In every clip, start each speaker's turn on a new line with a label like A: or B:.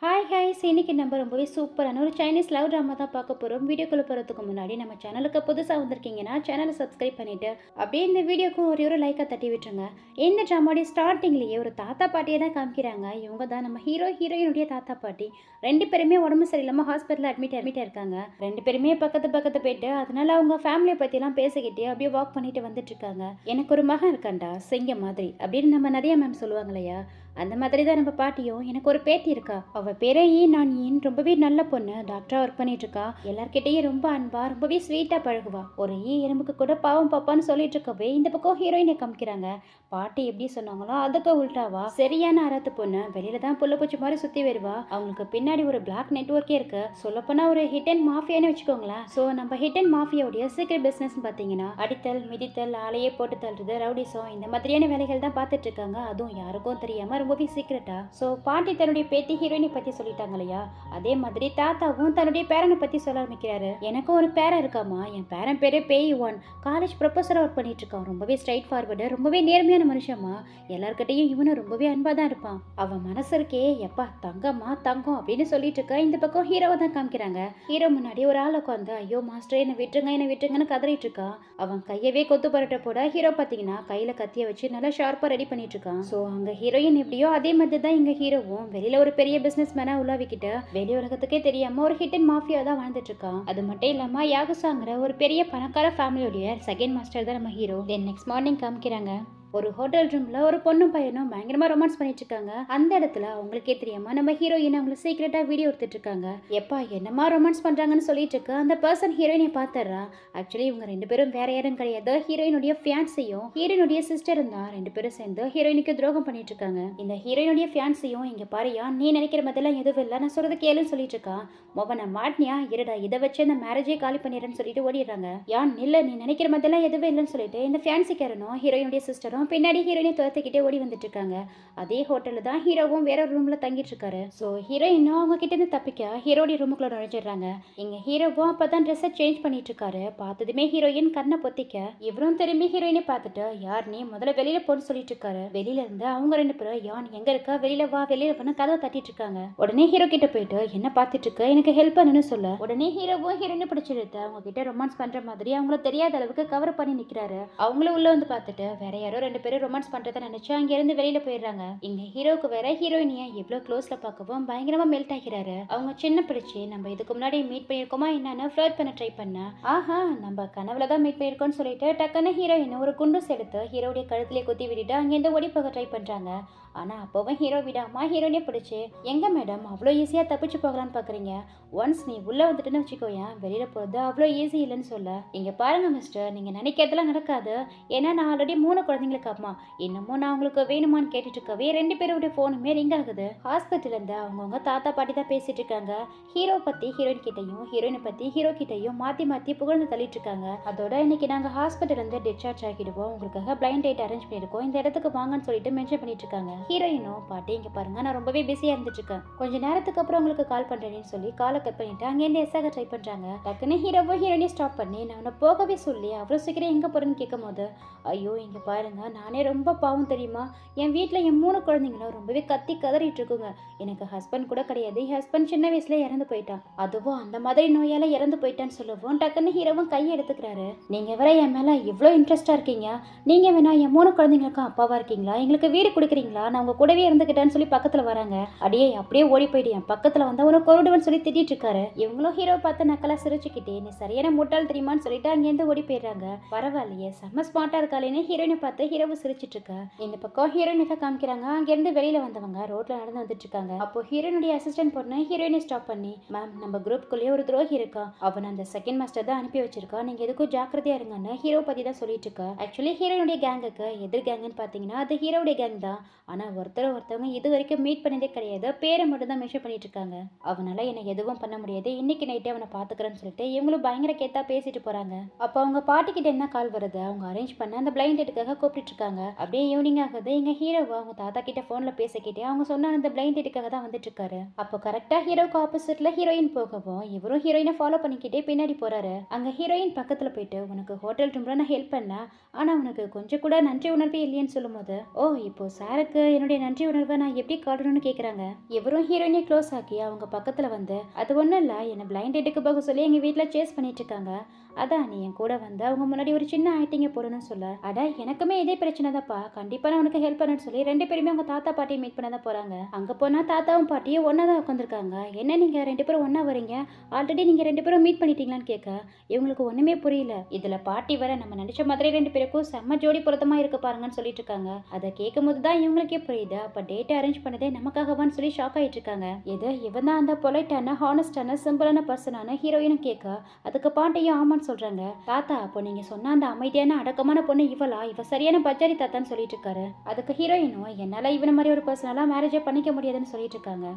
A: Hi ஹாய்ஸ் இன்னைக்கு நம்ம ரொம்பவே சூப்பரான ஒரு சைனீஸ் லவ் ட்ராமா தான் பார்க்க போகிறோம். வீடியோக்குள்ளே போகிறதுக்கு முன்னாடி நம்ம சேனலுக்கு புதுசாக வந்திருக்கீங்கன்னா சேனலை சப்ஸ்கிரைப் பண்ணிவிட்டு அப்படியே இந்த வீடியோக்கும் ஒரு லைக்கை தட்டி விட்டுருங்க. இந்த ட்ராமாவுடைய ஸ்டார்டிங்லேயே ஒரு தாத்தா பாட்டியை தான் காமிக்கிறாங்க. இவங்க தான் நம்ம ஹீரோயினுடைய தாத்தா பாட்டி. ரெண்டு பேருமே உடம்பு சரியில்லாமல் ஹாஸ்பிட்டலில் அட்மிட் இருக்காங்க. ரெண்டு பேருமே பக்கத்து போயிட்டு அதனால அவங்க ஃபேமிலியை பற்றிலாம் பேசிக்கிட்டு அப்படியே வாக் பண்ணிட்டு வந்துட்டு இருக்காங்க. எனக்கு ஒரு மகன் இருக்காண்டா சிங்க மாதிரி அப்படின்னு நம்ம நிறைய மேம் சொல்லுவாங்க இல்லையா, அந்த மாதிரி தான் நம்ம பாட்டியும். எனக்கு ஒரு பேத்தி இருக்கா, அவ பேரே நான் ரொம்பவே நல்ல பொண்ணு, டாக்டரா ஒர்க் பண்ணிட்டு இருக்கா. எல்லார்கிட்டையும் ரொம்ப அன்பா ரொம்பவே ஸ்வீட்டா பழகுவா. ஒரு எறும்புக்கு கூட பாவம் பாப்பான்னு சொல்லிட்டு இருக்கவே இந்த பக்கம் ஹீரோயினை காமிக்கிறாங்க. பாட்டி எப்படி சொன்னாங்களோ அதுக்கு உள்டாவா சரியான அறத்து பொண்ணு. வெளியில தான் புள்ள பூச்சி மாதிரி சுத்தி வருவா. அவங்களுக்கு பின்னாடி ஒரு பிளாக் நெட்வொர்க்கே இருக்கு. சொல்லப்போனா ஒரு ஹிட் அண்ட் மாஃபியான்னு வச்சுக்கோங்களேன். ஸோ நம்ம ஹிட் அண்ட் மாஃபியாவுடைய சீக்ரெட் பிசினஸ் பார்த்தீங்கன்னா அடித்தல் மிதித்தல் ஆளையே போட்டு தள்ளுறது ரவுடிசம் இந்த மாதிரியான வேலைகள் தான் பார்த்துட்டு இருக்காங்க. அதுவும் யாருக்கும் தெரியாம ரொம்பவே சீக்கிரட்டா. ஸோ பாட்டி தன்னுடைய பேத்தி ஹீரோயினை பத்தி சொல்லிட்டாங்க இல்லையா, அதே மாதிரி தாத்தாவும் தன்னுடைய பேரனை பத்தி சொல்ல ஆரம்பிக்கிறாரு. எனக்கும் ஒரு பேரன் இருக்காமா, என் பேரன் பேரு பேய்1, காலேஜ் ப்ரொஃபஸரா ஒர்க் பண்ணிட்டு இருக்கான். ரொம்பவே ஸ்ட்ரைட் ஃபார்வர்டு, ரொம்பவே நேர்மையான மனுஷமா. எல்லார்கிட்டையும் இவனும் ரொம்பவே அன்பா தான் இருப்பான். அவன் மனசு இருக்கே எப்பா தங்கம்மா தங்கம் அப்படின்னு சொல்லிட்டு இருக்க. இந்த பக்கம் ஹீரோவை தான் காமிக்கிறாங்க. ஹீரோ முன்னாடி ஒரு ஆள் உட்காந்து ஐயோ மாஸ்டர் என்ன விட்டுருங்கன்னு கதறிட்டு இருக்கான். அவன் கையவே கொத்து பரட்ட போட ஹீரோ பாத்தீங்கன்னா கையில கத்திய வச்சு நல்லா ஷார்ப்பா ரெடி பண்ணிட்டு இருக்கான். ஸோ அங்க ஹீரோயின் எப்படியோ அதே மாதிரி தான் இங்க ஹீரோவும் வெளியில ஒரு பெரிய பிசினஸ் மேனா உலாவிக்கிட்டு வெளி உலகத்துக்கே தெரியாம ஒரு ஹிட் அண்ட் மாஃபியா தான் வாழ்ந்துட்டு இருக்கான். அது மட்டும் இல்லாம யாகுசாங்கிற ஒரு பெரிய பணக்கார ஃபேமிலியோடைய செகண்ட் மாஸ்டர் தான் நம்ம ஹீரோ. தென் நெக்ஸ்ட் மார்னிங் காமிக்கிறாங்க. ஒரு ஹோட்டல் ரூம்ல ஒரு பொண்ணும் பையனும் பயங்கரமா ரொமான்ஸ் பண்ணிட்டு இருக்காங்க. அந்த இடத்துல அவங்களுக்கே தெரியாம நம்ம ஹீரோயின் அவங்களை சீக்கிரட்டா வீடியோ எடுத்துட்டு இருக்காங்க. எப்பா என்னமா ரொமான்ஸ் பண்றாங்கன்னு சொல்லிட்டு இருக்கு. அந்த பர்சன் ஹீரோயினை பாத்துறா. ஆக்சுவலி இவங்க ரெண்டு பேரும் வேற யாரும் கிடையாது, ஹீரோயினுடைய ஃபியான்சியும் ஹீரோயினுடைய சிஸ்டரும் தான். ரெண்டு பேரும் சேர்ந்து ஹீரோயினுக்கு துரோகம் பண்ணிட்டு இருக்காங்க. இந்த ஹீரோயினுடைய ஃபியான்சியும் இங்க பாரியா நீ நினைக்கிற மாதிரிலாம் எதுவும் இல்லை, நான் சொல்றது கேளுன்னு சொல்லிட்டு இருக்கான். மொபனை மாட்டினியா இருடா இதை வச்சு அந்த மேரேஜே காலி பண்ணிடுறேன்னு சொல்லிட்டு ஓடிடுறாங்க. யான் இல்ல நீ நினைக்கிற மாதிரிலாம் எதுவும் இல்லைன்னு சொல்லிட்டு இந்த ஃபியான்சிக்காரனும் ஹீரோயினுடைய சிஸ்டரும் பின்னாடி ஹீரோயினை துரத்துக்கிட்டே ஓடி வந்துட்டு இருக்காங்க. அதே ஹோட்டல்ல தான் ஹீரோவும் வேற ஒரு ரூம்ல தங்கிட்டு இருக்காரு. ஸோ ஹீரோயினும் அவங்க கிட்ட இருந்து தப்பிக்க ஹீரோடைய ரூமுக்குள்ள நுழைஞ்சிடுறாங்க. இங்க ஹீரோவும் அப்பதான் ட்ரெஸ்ஸை சேஞ்ச் பண்ணிட்டு இருக்காரு. பார்த்ததுமே ஹீரோயின் கண்ணை பொத்திக்க இவரும் திரும்பி ஹீரோயினை பார்த்துட்டு யார் நீ முதல்ல வெளியில போன்னு சொல்லிட்டு இருக்காரு. வெளியில இருந்து அவங்க ரெண்டு பேரும் யான் எங்க இருக்கா வெளியில வா வெளியில பண்ண கதவை தட்டிட்டு இருக்காங்க. உடனே ஹீரோ கிட்ட போயிட்டு என்ன பார்த்துட்டு இருக்க எனக்கு ஹெல்ப் பண்ணுன்னு சொல்ல உடனே ஹீரோவும் ஹீரோயினை பிடிச்சிருத்து அவங்க கிட்ட ரொமான்ஸ் பண்ற மாதிரி அவங்கள தெரியாத அளவுக்கு கவர் பண்ணி நிக்கிறாரு. அவங்களும் உள்ள வந்து பார்த்துட்டு வேற யாரோ ரெண்டு பேரும் ரொமான்ஸ் பண்றதை நினைச்சு அங்க இருந்து வெளியில போயிடுறாங்க. இங்க ஹீரோக்கு வேற ஹீரோயினியா எவ்வளவு க்ளோஸ்ல பார்க்கவும் பயங்கரமா மெல்ட் ஆகிறாரு. அவங்க சின்ன பிடிச்சி நம்ம இதுக்கு முன்னாடி மீட் பண்ணிருக்கோமா என்னன்னு ஃப்ளர்ட் பண்ண ட்ரை பண்ண ஆஹா நம்ம கனவுல தான் மீட் பண்ணிருக்கோம்னு சொல்லிட்டு டக்குன்னு ஹீரோயின் ஒரு குண்டூஸ் எடுத்து ஹீரோடைய கழுத்திலே குத்தி விட்டுட்டு அங்கேருந்து ஓடி போக ட்ரை பண்றாங்க. ஆனா அப்பவும் ஹீரோ விடாம ஹீரோயினே பிடிச்சி எங்க மேடம் அவ்வளோ ஈஸியா தப்பிச்சு போகலான்னு பாக்குறீங்க, ஒன்ஸ் நீ உள்ள வந்துட்டுன்னு வச்சுக்கோயேன் வெளியில போறது அவ்வளோ ஈஸி இல்லைன்னு சொல்ல இங்க பாருங்க மிஸ்டர் நீங்க நினைக்கிறதுலாம் நடக்காது. ஏன்னா நான் ஆல்ரெடி 3 குழந்தைங்களுக்கு அம்மா, இன்னமும் நான் உங்களுக்கு வேணுமான்னு கேட்டுட்டு இருக்கவே ரெண்டு பேருடைய போனுமே ரிங் ஆகுது. ஹாஸ்பிட்டல் இருந்து அவங்கவுங்க தாத்தா பாட்டி தான் பேசிட்டு இருக்காங்க. ஹீரோ பத்தி ஹீரோயின் கிட்டையும் ஹீரோயினை பத்தி ஹீரோ கிட்டையும் மாத்தி மாத்தி புகழ்ந்து தள்ளிட்டு இருக்காங்க. அதோட இன்னைக்கு நாங்க ஹாஸ்பிட்டல் இருந்து டிஸ்சார்ஜ் ஆகிடுவோம், உங்களுக்காக பிளைண்ட் டேட் அரேஞ்ச் பண்ணிருக்கோம், இந்த இடத்துக்கு வாங்கன்னு சொல்லிட்டு மென்ஷன் பண்ணிட்டு இருக்காங்க. ஹீரோயினும் பாட்டி இங்க பாருங்க நான் ரொம்பவே பிஸியா இருந்துட்டு இருக்கேன், கொஞ்ச நேரத்துக்கு அப்புறம் உங்களுக்கு கால் பண்றேன்னு சொல்லி காலை கட் பண்ணிட்டு அங்கேருந்து எஸ்ஸாக ட்ரை பண்றாங்க. டக்குன்னு ஹீரோவும் ஹீரோயினையும் ஸ்டாப் பண்ணி நான் உன்னை போகவே சொல்லி அவ்வளவு சீக்கிரம் எங்க போறேன்னு கேட்கும் போது ஐயோ இங்க பாருங்க நானே ரொம்ப பாவம் தெரியுமா, என் வீட்டில் என் 3 குழந்தைங்களும் ரொம்பவே கத்தி கதறிட்டு இருக்குங்க. எனக்கு ஹஸ்பண்ட் கூட கிடையாது, என் ஹஸ்பண்ட் சின்ன வயசுல இறந்து போயிட்டான், அதுவும் அந்த மாதிரி நோயால இறந்து போயிட்டான்னு சொல்லவும் டக்குன்னு ஹீரோவும் கையை எடுத்துக்கிறாரு. நீங்க வேற என் மேல இவ்வளோ இன்ட்ரெஸ்டா இருக்கீங்க, நீங்க வேணா என் 3 குழந்தைங்களுக்கும் அப்பாவா இருக்கீங்களா, எங்களுக்கு வீடு கொடுக்குறீங்களா, நான் உங்க கூடவே இருந்துக்கிட்டேன்னு சொல்லி பக்கத்துல வராங்க. அடியே அப்படியே ஓடி போயிடு என் பக்கத்துல வந்தா உனக்கு கொருடுவன்னு சொல்லி திட்டிட்டு இருக்காரு. இவங்களும் ஹீரோ பார்த்து நக்கலா சிரிச்சுக்கிட்டே நீ சரியான முட்டாள் தெரியுமான்னு சொல்லிட்டு அங்கேருந்து ஓடி போயிடுறாங்க. பரவாயில்லையே செம்ம ஸ்மார்ட்டா இருக்காளேன்னு ஹீரோயினை பார்த்து ஹீரோவை சிரிச்சிட்டு இருக்க. இந்த பக்கம் ஹீரோயினை காமிக்கிறாங்க. அங்கிருந்து வெளியில வந்தவங்க ரோட்ல நடந்து வந்துட்டு இருக்காங்க. அப்போ ஹீரோயினுடைய அசிஸ்டன்ட் பொண்ணு ஹீரோயினை ஸ்டாப் பண்ணி மேம் நம்ம குரூப்குள்ளேயே ஒரு துரோகி இருக்கா, அவன் அந்த செகண்ட் மாஸ்டர் தான் அனுப்பி வச்சிருக்கா, நீங்க எதுக்கும் ஜாக்கிரதையா இருங்கன்னு ஹீரோ பத்தி தான் சொல்லிட்டு இருக்கா. ஆக்சுவலி ஹீரோயினுடைய கேங்குக்கு எதிர் கேங்குன்னு பாத்தீங்கன்னா அது ஹீரோடைய கேங் தான். ஆனா ஒருத்தவங்க இது வரைக்கும் மீட் பண்ணதே கிடையாது, பேரை மட்டும் தான் மென்ஷன் பண்ணிட்டு இருக்காங்க. அவனால என்ன எதுவும் பண்ண முடியாது, இன்னைக்கு நைட்டே அவனை பாத்துக்கிறேன்னு சொல்லிட்டு இவங்களும் பயங்கர கேத்தா பேசிட்டு போறாங்க. அப்போ அவங்க பாட்டி கிட்ட என்ன கால் வருது, அவங்க அரேஞ்ச் பண்ண அந்த பிளைண்ட் டேட்டுக்காக கூப்பிட்டு இருக்காங்க. அப்படியே ஈவினிங் ஆகுது. எங்க ஹீரோவா அவங்க தாத்தா கிட்ட போன்ல பேசிக்கிட்டே அவங்க சொன்ன அந்த பிளைண்ட் டேட்டுக்காக தான் வந்துட்டு இருக்காரு. அப்போ கரெக்டா ஹீரோக்கு ஆப்போசிட்ல ஹீரோயின் போகவும் இவரும் ஹீரோயினை ஃபாலோ பண்ணிக்கிட்டே பின்னாடி போறாரு. அங்க ஹீரோயின் பக்கத்துல போயிட்டு உனக்கு ஹோட்டல் ரூம்ல நான் ஹெல்ப் பண்ண, ஆனா உனக்கு கொஞ்சம் கூட நன்றி உணர்வே இல்லையன்னு சொல்லும் போது ஓ இப்போ சாருக்கு என்னுடைய நன்றி உணர்வை நான் எப்படி காட்டணும்னு கேட்குறாங்க. இவரும் ஹீரோயினை க்ளோஸ் ஆக்கி அவங்க பக்கத்தில் வந்து, அது ஒன்றும் இல்லை, என்னை பிளைண்ட் டேட்டுக்கு போக சொல்லி எங்கள் வீட்டில் சேஸ் பண்ணிட்டு இருக்காங்க. அதான் நீ என் கூட வந்து அவங்க முன்னாடி ஒரு சின்ன ஆக்டிங்க போடணும்னு சொல்ல, அட எனக்குமே இதே பிரச்சனை தான்ப்பா, கண்டிப்பாக நான் உனக்கு ஹெல்ப் பண்ணணும்னு சொல்லி 2 பேருமே அவங்க தாத்தா பாட்டியை மீட் பண்ண தான் போகிறாங்க. அங்கே போனால் தாத்தாவும் பாட்டியும் ஒன்றா தான் உட்காந்துருக்காங்க. என்ன நீங்கள் 2 பேரும் ஒன்றா வரீங்க, ஆல்ரெடி நீங்கள் 2 பேரும் மீட் பண்ணிட்டீங்களான்னு கேட்க இவங்களுக்கு ஒன்றுமே புரியல. இதில் பாட்டி வர நம்ம நினச்ச மாதிரி 2 பேருக்கும் செம்ம ஜோடி பொருத்தமாக இருக்க பாருங்கன்னு சொல்லிட்டு இருக்காங்க. அதை கேட்கும் போது தான் இவங்களுக்கே புரியுது, அப்போ டேட்டை அரேஞ்ச் பண்ணதே நமக்காகவான்னு சொல்லி ஷாக் ஆகிட்டு இருக்காங்க. இது இவன் தான் அந்த பொலைட்டான ஹானஸ்டான சிம்பிளான பர்சனான ஹீரோயினும் கேட்க அதுக்கு பாட்டியும் ஆமான்னு சொல்றாங்க. தாத்தா, அப்போ நீங்க சொன்ன அந்த அமைதியான அடக்கமான பொண்ணு இவளா, இவ சரியான பஜாரி தாத்தான்னு சொல்லிட்டு இருக்காரு. அதுக்கு ஹீரோயினும், என்னால இவன மாதிரி ஒரு பர்சனலா மேரேஜே பண்ணிக்க முடியாதுன்னு சொல்லிட்டு இருக்காங்க.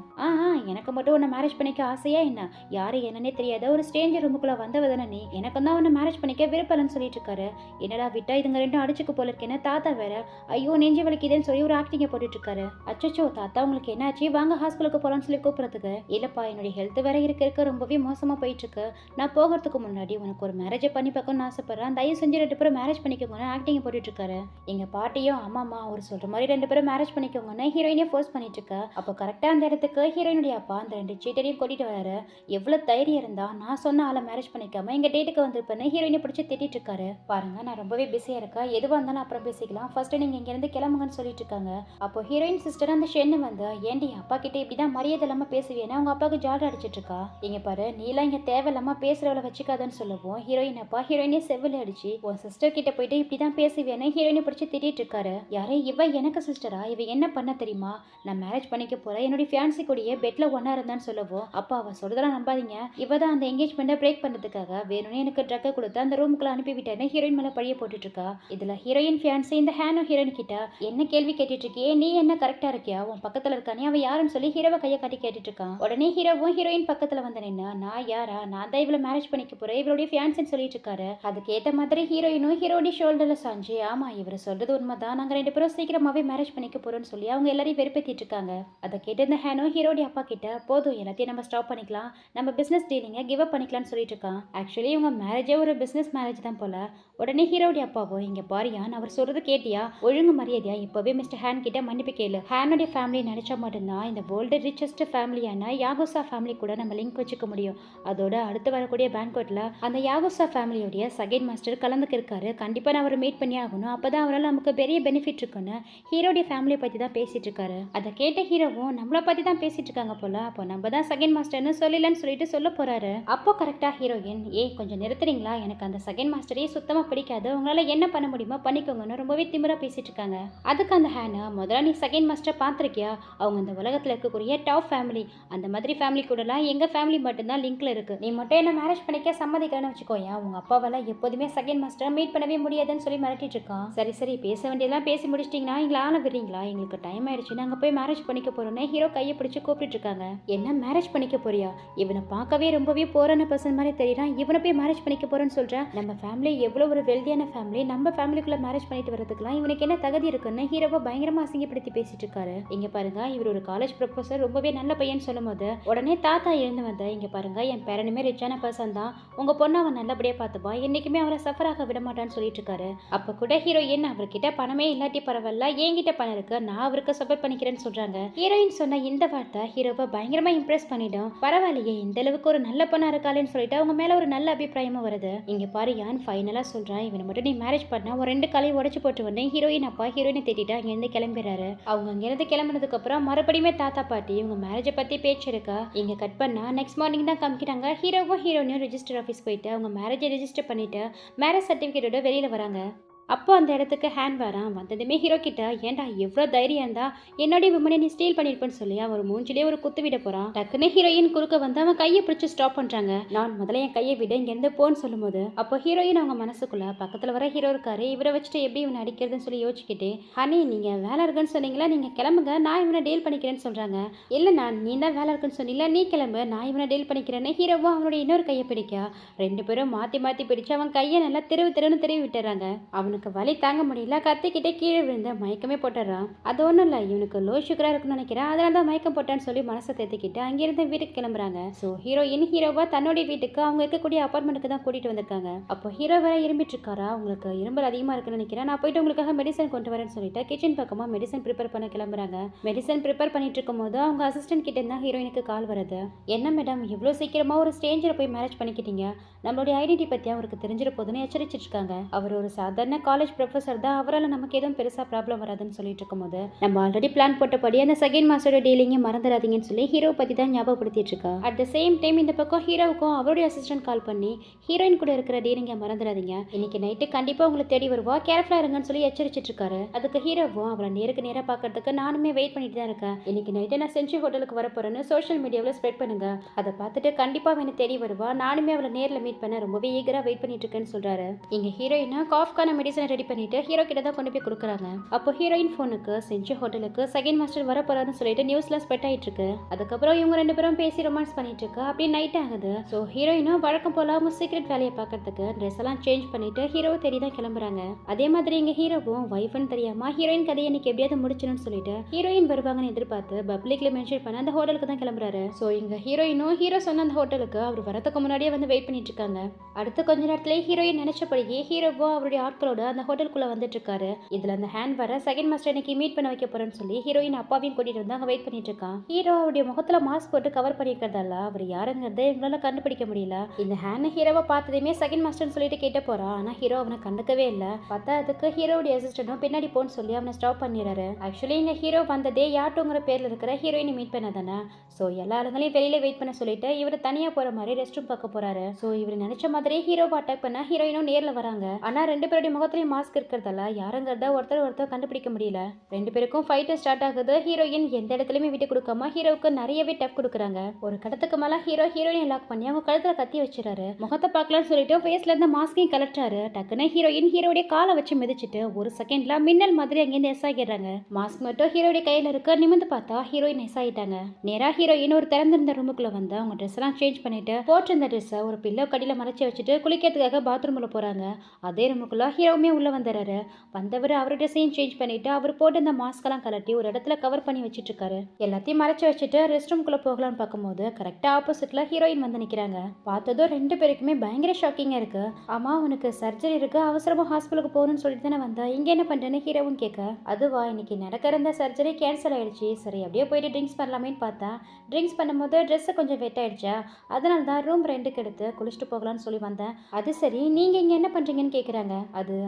A: எனக்கு மட்டும் உன்னை மேரேஜ் பண்ணிக்க ஆசையா என்ன, யாரு என்னன்னே தெரியாத ஒரு ஸ்ட்ரேஞ்சர் ரூமுக்குள்ள வந்தவதானே நீ, எனக்கு தான் உன்னை மேரேஜ் பண்ணிக்க விருப்பலன்னு சொல்லிட்டு இருக்காரு. என்னடா விட்டா இதுங்க ரெண்டும் அடிச்சுக்கு போல இருக்கேன்னு தாத்தா வேற ஐயோ நெஞ்சு வலிக்குதுன்னு சொல்லி ஒரு ஆக்டிங்க போட்டுட்டு இருக்காரு. அச்சோ தாத்தா, உங்களுக்கு என்னாச்சு, வாங்க ஹாஸ்பிட்டலுக்கு போலான்னு சொல்லி கூப்பிடுறதுக்கு, இல்லப்பா என்னுடைய ஹெல்த் வேற இருக்க ரொம்பவே மோசமா போயிட்டு இருக்கு, நான் போகிறதுக்கு முன்னாடி உனக்கு ஒரு மேரேஜை பண்ணி பார்க்கணும்னு ஆசைப்படுறேன், தயவு செஞ்சு 2 பேரும் மேரேஜ் பண்ணிக்கோங்கன்னு ஆக்டிங் போட்டுட்டு இருக்காரு. எங்க பாட்டியும் ஆமாமா அவர் சொல்ற மாதிரி 2 பேரும் மேரேஜ் பண்ணிக்கோங்கன்னு ஹீரோயினை ஃபோர்ஸ் பண்ணிட்டு இருக்கா. அப்போ கரெக்டா அந்த இடத்துக்கு ஹீரோயினுடைய அப்பா அந்த 2 சீட்டரையும் கூட்டிட்டு வராரு. எவ்வளவு தைரியம் இருந்தா நான் சொன்ன ஆளை மேரேஜ் பண்ணிக்காம எங்க டேட்டுக்கு வந்திருப்பேன்னு ஹீரோயினை பிடிச்சி திட்டிட்டு இருக்காரு. பாருங்க, நான் ரொம்பவே பிஸியா இருக்கேன், எதுவாக இருந்தாலும் அப்புறம் பேசிக்கலாம், ஃபர்ஸ்ட் நீங்க இங்க இருந்து கிளம்புங்கன்னு சொல்லிட்டு இருக்காங்க. அப்போ ஹீரோயின் சிஸ்டர் அந்த ஷென்னு வந்து, ஏண்டி அப்பா கிட்ட இப்படிதான் மரியாதை இல்லாம பேசுவேன்னு அவங்க அப்பாவுக்கு ஜாலி அடிச்சிட்டு இருக்கா. இங்க பாரு, நீலாம் இங்க தேவையில்லாம பேசுறவளை வச்சுக்காதன்னு சொல்லுவோம். ஹீரோயின் அப்பா ஹீரோயினே செவ்வில அடிச்சு, உன் சிஸ்டர் கிட்ட போயிட்டு இப்படிதான் பேசுவேன்னு ஹீரோயினை பிடிச்சி திட்டிட்டு இருக்காரு. யாரே இவ எனக்கு சிஸ்டரா, இவ என்ன பண்ண தெரியுமா, நான் மேரேஜ் பண்ணிக்க போறேன், என்னுடைய ஃபியான்சி கூடயே பெட்ல ஒன்னா இருந்தான்னு சொல்லவும், அப்பா அவ சொல்றதெல்லாம் நம்பாதீங்க, இவ தான் அந்த என்கேஜ்மெண்ட்டை பிரேக் பண்றதுக்காக வேணும்னே எனக்கு ட்ரக்கை கொடுத்து அந்த ரூமுக்குள்ள அனுப்பி விட்டேன்னு ஹீரோயின் மேல பழிய போட்டுட்டு இருக்கா. இதுல ஹீரோயின் ஃபியான்சி இந்த ஹேனோ ஹீரோயின் கிட்ட என்ன கேள்வி கேட்டுட்டு இருக்கியே, நீ என்ன கரெக்டா இருக்கியா, உன் பக்கத்துல இருக்கானே அவ யாருன்னு சொல்லி ஹீரோவை கையை காட்டி கேட்டுட்டு இருக்கான். உடனே ஹீரோவும் ஹீரோயின் பக்கத்துல வந்து நின்னா, நான் யாரா, நான் தான் இவளை மேரேஜ் பண்ணிக்க போறேன், இவளுடைய ஃபியான்சின்னு சொல்லிட்டு இருக்காரு. அதுக்கு ஏத்த மாதிரி ஹீரோயினும் ஹீரோடி ஷோல்டர்ல சாஞ்சு, ஆமா இவர் சொல்றது உண்மைதான், நாங்க 2 பேரும் சீக்கிரமாவே மேரேஜ் பண்ணிக்க போறோம்னு சொல்லி அவங்க எல்லாரையும் வெறுப்பேத்திட்டு இருக்காங்க. அதை கேட்டு இந்த ஹேனோ ஹீரோடி அப்பா கிட்ட, போதும் எல்லாத்தையும் நம்ம ஸ்டாப் பண்ணிக்கலாம், நம்ம பிசினஸ் டீலிங்க கிவ் அப் பண்ணிக்கலாம்னு சொல்லிட்டு இருக்கான். ஆக்சுவலி இவங்க மேரேஜே ஒரு பிசினஸ் மேரேஜ் தான் போல. உடனே ஹீரோடி அப்பாவோ, இங்க பாரியான் அவர் சொல்றது கேட்டியா, ஒழுங்கு மரியாதையா இப்பவே மிஸ்டர் ஹேன் கிட்ட மன்னிப்பு கேளு, ஹேனுடைய ஃபேமிலி நினைச்சா மட்டும்தான் இந்த வேர்ல்டு ரிச்சஸ்ட் ஃபேமிலியான யாகுசா ஃபேமிலி கூட நம்ம லிங்க் வச்சுக்க முடியும். அதோட அடுத்து வரக்கூடிய பேங்க்வெட்ல அந்த யாகுசா ஃபேமிலியோடைய செகண்ட் மாஸ்டர் கலந்துக்கு இருக்காரு, கண்டிப்பா நான் அவரை மீட் பண்ணி ஆகணும், அப்பதான் அவரால் நமக்கு பெரிய பெனிஃபிட் இருக்குன்னு ஹீரோடைய ஃபேமிலியை பத்தி தான் பேசிட்டு இருக்காரு. அதை கேட்ட ஹீரோவும் நம்மளை பத்தி தான் பேசிட்டு இருக்காங்க போல, அப்போ நம்ம தான் செகண்ட் மாஸ்டர்னு சொல்லலன்னு சொல்லிட்டு சொல்ல போறாரு. அப்போ கரெக்டா ஹீரோயின், கொஞ்சம் நிறுத்துறீங்களா, எனக்கு அந்த செகண்ட் மாஸ்டரே சுத்தமா பிடிக்காது, உங்களால என்ன பண்ண முடியுமோ பண்ணிக்கோங்கன்னு ரொம்பவே திமிரா பேசிட்டு இருக்காங்க. அதுக்கு அந்த ஹேனா, முதல்ல நீ செகண்ட் மாஸ்டர் பார்த்திருக்கியா, அவங்க இந்த உலகத்துல இருக்கக்கூடிய டாப் ஃபேமிலி, அந்த மாதிரி ஃபேமிலி கூடலாம் எங்க ஃபேமிலி மட்டும்தான் லிங்க்ல இருக்கு, நீ மட்டும் என்ன மேரேஜ் பண்ணிக்க சம்மதிக்கிறேன்னு வச்சுக்கோயா, உங்க அப்பாவால எப்போதுமே செகண்ட் மாஸ்டர் மீட் பண்ணவே முடியாதுன்னு சொல்லி மிரட்டிட்டு இருக்கான். சரி பேச வேண்டியதெல்லாம் பேசி முடிச்சிட்டீங்கன்னா எங்களை ஆள விடுறீங்களா, எங்களுக்கு டைம் ஆயிடுச்சு, நாங்க போய் மேரேஜ் பண்ணிக்க போறோம்னு ஹீரோ கையை பிடிச்சு கூப்பிட்டு இருக்காங்க. என்ன மேரேஜ் பண்ணிக்க போறியா, இவனை பார்க்கவே ரொம்பவே போரான பர்சன் மாதிரி தெரியறான், இவனை போய் மேரேஜ் பண்ணிக்க போறேன்னு சொல்றேன், நம்ம ஃபேமிலி எவ்வளவு ஒரு வெல்தியான ஃபேமிலி, நம்ம ஃபேமிலிக்குள்ள மேரேஜ் பண்ணிட்டு வரதுக்குலாம் இவனுக்கு என்ன தகுதி இருக்குன்னு ஹீரோவை பயங்கரமா அசிங்கப்படுத்தி பேசிட்டு இருக்காரு. இங்க பாருங்க, இவர் ஒரு காலேஜ் ப்ரொஃபசர், ரொம்பவே நல்ல பையன் சொல்லும் போது உடனே தாத்தா எழுந்து வந்த, இங்க பாருங்க என் பேரனுமே ரிச்சான பர்சன் தான், உங்க பொண்ணு அவன் நல்லபடியா பார்த்துப்பா, என்னைக்குமே அவரை சஃபர் ஆக விட மாட்டான்னு சொல்லிட்டு இருக்காரு. அப்ப கூட ஹீரோயின், அவர்கிட்ட பணமே இல்லாட்டி பரவாயில்ல, என்கிட்ட பணம் இருக்கு, நான் அவருக்கு சப்போர்ட் பண்ணிக்கிறேன்னு சொல்றாங்க. ஹீரோயின் சொன்ன இந்த வார்த்தை ஹீரோவை பயங்கரமா இம்ப்ரெஸ் பண்ணிடும். பரவாயில்லையே, இந்த அளவுக்கு ஒரு நல்ல பொண்ணா இருக்காளேன்னு சொல்லிட்டு அவங்க மேல ஒரு நல்ல அபிப்பிராயமும் வருது. இங்க பாரு யான் ஃபைனலா சொல்றான், இவனை மட்டும் நீ மேரேஜ் பண்ணா ஒரு 2 காலையும் உடச்சு போட்டு வந்தேன். ஹீரோயின் அப்பா ஹீரோயினை தேடிட்டு அங்கிருந்து கிளம்பிடுறாரு. அவங்க அங்கிருந்து கிளம்பினதுக்கு அப்புறம் மறுபடியுமே தாத்தா பாட்டி இவங்க மேரேஜை பத்தி பேச்சு இருக்கா. இங்க கட் பண்ணா நெக்ஸ்ட் மார்னிங் தான் காமிக்கிறாங்க. ஹீரோவும் ஹீரோயினும் ரெஜிஸ்டர் ஆஃபீஸ் போயிட்டு அவங்க மேரேஜை ரெஜிஸ்டர் பண்ணிட்டு மேரேஜ் சர்டிஃபிகேட்டோட வெளியில வராங்க. அப்போ அந்த இடத்துக்கு ஹேண்ட் வரான். வந்ததுமே ஹீரோ கிட்ட, ஏன்டா எவ்வளோ தைரியம் இருந்தா என்னுடைய விமனை நீ ஸ்டீல் பண்ணிருப்பேன்னு சொல்லி அவர் மூஞ்சிலே ஒரு குத்து விட போறான். டக்குன்னு ஹீரோயின் குறுக்க வந்து அவன் கையை பிடிச்சி ஸ்டாப் பண்றாங்க. நான் முதல்ல என் கையை விட இங்க இருந்து போன்னு சொல்லும் போது அப்போ ஹீரோயின் அவங்க மனசுக்குள்ள பக்கத்துல வர ஹீரோ இருக்காரு, இவரை வச்சுட்டு எப்படி இவனை அடிக்கிறதுன்னு சொல்லி யோசிச்சுக்கிட்டு, ஹனி நீங்க வேலை இருக்குன்னு சொன்னீங்களா, நீங்க கிளம்புங்க, நான் இவனை டீல் பண்ணிக்கிறேன்னு சொல்றாங்க. இல்ல நான் நீ தான் வேலை இருக்குன்னு சொன்னீங்களா, நீ கிளம்பு, நான் இவனை டீல் பண்ணிக்கிறேன்னு ஹீரோவும் அவனுடைய இன்னொரு கையை பிடிக்க 2 பேரும் மாத்தி மாத்தி பிடிச்சு அவன் கையை நல்லா திருவுன்னு திருவி விட்டுறாங்க. அவன் அவனுக்கு வலி தாங்க முடியல, கத்திக்கிட்டே கீழே விழுந்து மயக்கமே போட்டுறான். அது ஒன்றும் இல்லை, இவனுக்கு லோ சுகரா இருக்குன்னு நினைக்கிறேன், அதனால தான் மயக்கம் போட்டான்னு சொல்லி மனசை தேத்திக்கிட்டு அங்கிருந்து வீட்டுக்கு கிளம்புறாங்க. ஸோ ஹீரோயின் ஹீரோவா தன்னுடைய வீட்டுக்கு அவங்க இருக்கக்கூடிய அப்பார்ட்மெண்ட்டுக்கு தான் கூட்டிட்டு வந்திருக்காங்க. அப்போ ஹீரோ வேற இரும்பிட்டு இருக்காரா, உங்களுக்கு இரும்பல் அதிகமா இருக்குன்னு நினைக்கிறேன், நான் போயிட்டு உங்களுக்காக மெடிசன் கொண்டு வரேன்னு சொல்லிட்டு கிச்சன் பக்கமா மெடிசன் ப்ரிப்பேர் பண்ண கிளம்புறாங்க. மெடிசன் ப்ரிப்பேர் பண்ணிட்டு இருக்கும் போது அவங்க அசிஸ்டன்ட் கிட்ட இருந்தா ஹீரோயினுக்கு கால் வருது. என்ன மேடம் இவ்வளோ சீக்கிரமா ஒரு ஸ்ட்ரேஞ்சரை போய் மேரேஜ் பண்ணிக்கிட்டீங்க, நம்மளுடைய ஐடென்டி பத்தி அவருக்கு தெரிஞ்சிட போதுன்னு எச்சரிச்சிட்டு இருக்காங்க. அவர் ஒரு சாதாரண காலேஜ் ப்ரொஃபசர் தான், அவரால் நமக்கு எதுவும் பெருசா ப்ராப்ளம் வராதுன்னு சொல்லிட்டு இருக்கும்போது நம்ம ஆல்ரெடி பிளான் போட்டபடி அந்த செகண்ட் மாஸ்டரோட டீலிங்கை மறந்துடாதீங்கன்னு சொல்லி ஹீரோ பத்தி தான் ஞாபகப்படுத்திட்டு இருக்கா. அட் த சேம் டைம் இந்த பக்கம் ஹீரோவுக்கும் அவருடைய அசிஸ்டன்ட் கால் பண்ணி ஹீரோயின் கூட இருக்கிற டீலிங்கை மறந்துடாதீங்க, இன்னைக்கு நைட்டு கண்டிப்பா உங்களை தேடி வருவா, கேர்ஃபுல்லா இருங்கன்னு சொல்லி எச்சரிச்சிட்டு இருக்காரு. அதுக்கு ஹீரோவும் அவளை நேருக்கு நேரா பாக்கிறதுக்கு நானுமே வெயிட் பண்ணிட்டு தான் இருக்கேன், இன்னைக்கு நைட்டு நான் செஞ்சி ஹோட்டலுக்கு வர போறேன்னு சோஷியல் மீடியாவில் ஸ்ப்ரெட் பண்ணுங்க, அதை பார்த்துட்டு கண்டிப்பா அவனை தேடி வருவா, நானுமே அவளை நேரில் மீட் பண்ண ரொம்பவே ஈகரா வெயிட் பண்ணிட்டு இருக்கேன்னு சொல்றாரு. இங்க ஹீரோயினா காஃப்கான மெடிசனை ரெடி பண்ணிட்டு ஹீரோ கிட்ட தான் கொண்டு போய் கொடுக்குறாங்க. அப்போ ஹீரோயின் போனுக்கு செஞ்சி ஹோட்டலுக்கு செகண்ட் மாஸ்டர் வர போறாருன்னு சொல்லிட்டு நியூஸ்ல ஸ்ப்ரெட் ஆயிட்டு இருக்கு. அதுக்கப்புறம் இவங்க ரெண்டு பேரும் பேசி ரொமான்ஸ் பண்ணிட்டு இருக்கு. அப்படியே நைட் ஆகுது. ஸோ ஹீரோயினும் வழக்கம் போல அவங்க சீக்ரெட் வேலையை பார்க்கறதுக்கு ட்ரெஸ் எல்லாம் சேஞ்ச் பண்ணிட்டு ஹீரோவை தேடி தான் கிளம்புறாங்க. அதே மாதிரி இங்க ஹீரோவும் வைஃப்னு தெரியாம ஹீரோயின் கதையை இன்னைக்கு எப்படியாவது முடிச்சணும்னு சொல்லிட்டு ஹீரோயின் வருவாங்கன்னு எதிர்பார்த்து பப்ளிக்ல மென்ஷன் பண்ண அந்த ஹோட்டலுக்கு தான் கிளம்புறாரு. ஸோ இங்க ஹீரோயினும் ஹீரோ சொன்ன அந்த ஹோட்டலுக்கு அவர் வரதுக்கு முன்னாடியே வந்து வெயிட் பண்ணிட்டு இருக்காங்க. அடுத்த கொஞ்ச நேரத்துல ஹீரோயின் நினைச்சபடியே ஹீரோவோ அவருடைய ஆட்களோட அந்த ஹோட்டலுக்குள்ள வந்துட்டு இருக்காரு. இதுல அந்த ஹேண்ட் வர செகண்ட் மாஸ்டர் இன்னைக்கு மீட் பண்ண வைக்க போறேன்னு சொல்லி ஹீரோயின் அப்பாவையும் கூட்டிட்டு வந்து அங்க வெயிட் பண்ணிட்டு இருக்கான். ஹீரோ அவருடைய முகத்துல மாஸ்க் போட்டு கவர் பண்ணிருக்கிறதால அவர் யாருங்கிறத இவங்களால கண்டுபிடிக்க முடியல. இந்த ஹேண்ட் ஹீரோவை பார்த்ததுமே செகண்ட் மாஸ்டர்னு சொல்லிட்டு கேட்ட போறான். ஆனா ஹீரோ அவனை கண்டுக்கவே இல்லை. பார்த்தா அதுக்கு ஹீரோடைய அசிஸ்டன்டும் பின்னாடி போன்னு சொல்லி அவனை ஸ்டாப் பண்ணிடுறாரு. ஆக்சுவலி இங்க ஹீரோ வந்ததே யாட்டோங்கிற பேர்ல இருக்கிற ஹீரோயினை மீட் பண்ண தானே. ஸோ எல்லா ஆளுங்களையும் வெளியில வெயிட் பண்ண சொல்லிட்டு இவர் தனியா போற மாதிரி ரெஸ்ட் ரூம் பார்க்க போறாரு. ஸோ இவர் நினைச்ச மாதிரி ஹீரோவை அட்டாக் பண்ண ஹீரோயினும் நேர்ல வராங்க. ஆனா ரெண்டு பேருடைய முகத்திலையும் மாஸ்க் இருக்கிறதால யாருங்கிறத ஒருத்தர் கண்டுபிடிக்க முடியல. ரெண்டு பேருக்கும் ஃபைட் ஸ்டார்ட் ஆகுது. ஹீரோயின் எந்த இடத்துலயுமே விட்டு கொடுக்காம ஹீரோவுக்கு நிறையவே டஃப் கொடுக்குறாங்க. ஒரு கடத்துக்கு மேல ஹீரோ ஹீரோயின் லாக் பண்ணி அவங்க கழுத்துல கத்தி வச்சிடறாரு. முகத்தை பார்க்கலாம்னு சொல்லிட்டு ஃபேஸ்ல இருந்த மாஸ்கையும் கலட்டுறாரு. டக்குன்னு ஹீரோயின் ஹீரோடைய காலை வச்சு மிதிச்சிட்டு ஒரு செகண்ட்ல மின்னல் மாதிரி அங்கேருந்து எஸ் ஆகிடுறாங்க. மாஸ்க் மட்டும் ஹீரோடைய கையில இருக்க நிமிந்து பார்த்தா ஹீரோயின் எஸ் ஆகிட்டாங்க. நேரா ஹீரோயின் ஒரு திறந்திருந்த ரூமுக்குள்ள வந்து அவங்க ட்ரெஸ் எல்லாம் சேஞ்ச் பண்ணிட்டு போட்டிருந்த ட்ரெஸ்ஸை ஒரு பில்லோ கடியில மறைச்சு வச்சுட்டு குளிக்கிறதுக்காக பாத்ரூம்ல போறாங்க. அதே ரூமுக்குள்ள ஹீரோவுமே உள்ள வந்துறாரு. வந்தவர் அவர் ட்ரெஸ்ஸையும் சேஞ்ச் பண்ணிட்டு அவர் போட்டு இந்த மாஸ்க் எல்லாம் கலட்டி ஒரு இடத்துல கவர் பண்ணி வச்சிட்டு இருக்காரு. எல்லாத்தையும் மறைச்சு வச்சுட்டு ரெஸ்ட் ரூம்குள்ள போகலான்னு பார்க்கும்போது கரெக்டா ஆப்போசிட்ல ஹீரோயின் வந்து நிக்கிறாங்க. பார்த்ததும் ரெண்டு பேருக்குமே பயங்கர ஷாக்கிங்கா இருக்கு. ஆமா உனக்கு சர்ஜரி இருக்கு, அவசரமா ஹாஸ்பிட்டலுக்கு போகணும்னு சொல்லிட்டு தானே வந்தா, இங்க என்ன பண்றேன்னு ஹீரோவும் கேட்க, அதுவா இன்னைக்கு நடக்கிற இந்த சர்ஜரி கேன்சல் ஆயிடுச்சு, சரி அப்படியே போயிட்டு ட்ரிங்க்ஸ் பண்ணலாமேன்னு பார்த்தா ட்ரிங்க்ஸ் பண்ணும்போது ட்ரெஸ் கொஞ்சம் வெட் ஆயிடுச்சா, அதனால தான் ரூம் ரெண்டுக்கு எடுத்து குளிச்சுட்டு போகலான்னு சொல்லி வந்தேன். அது சரி நீங்க இங்க என்ன பண்றீங்கன்னு கேக்குறாங்க.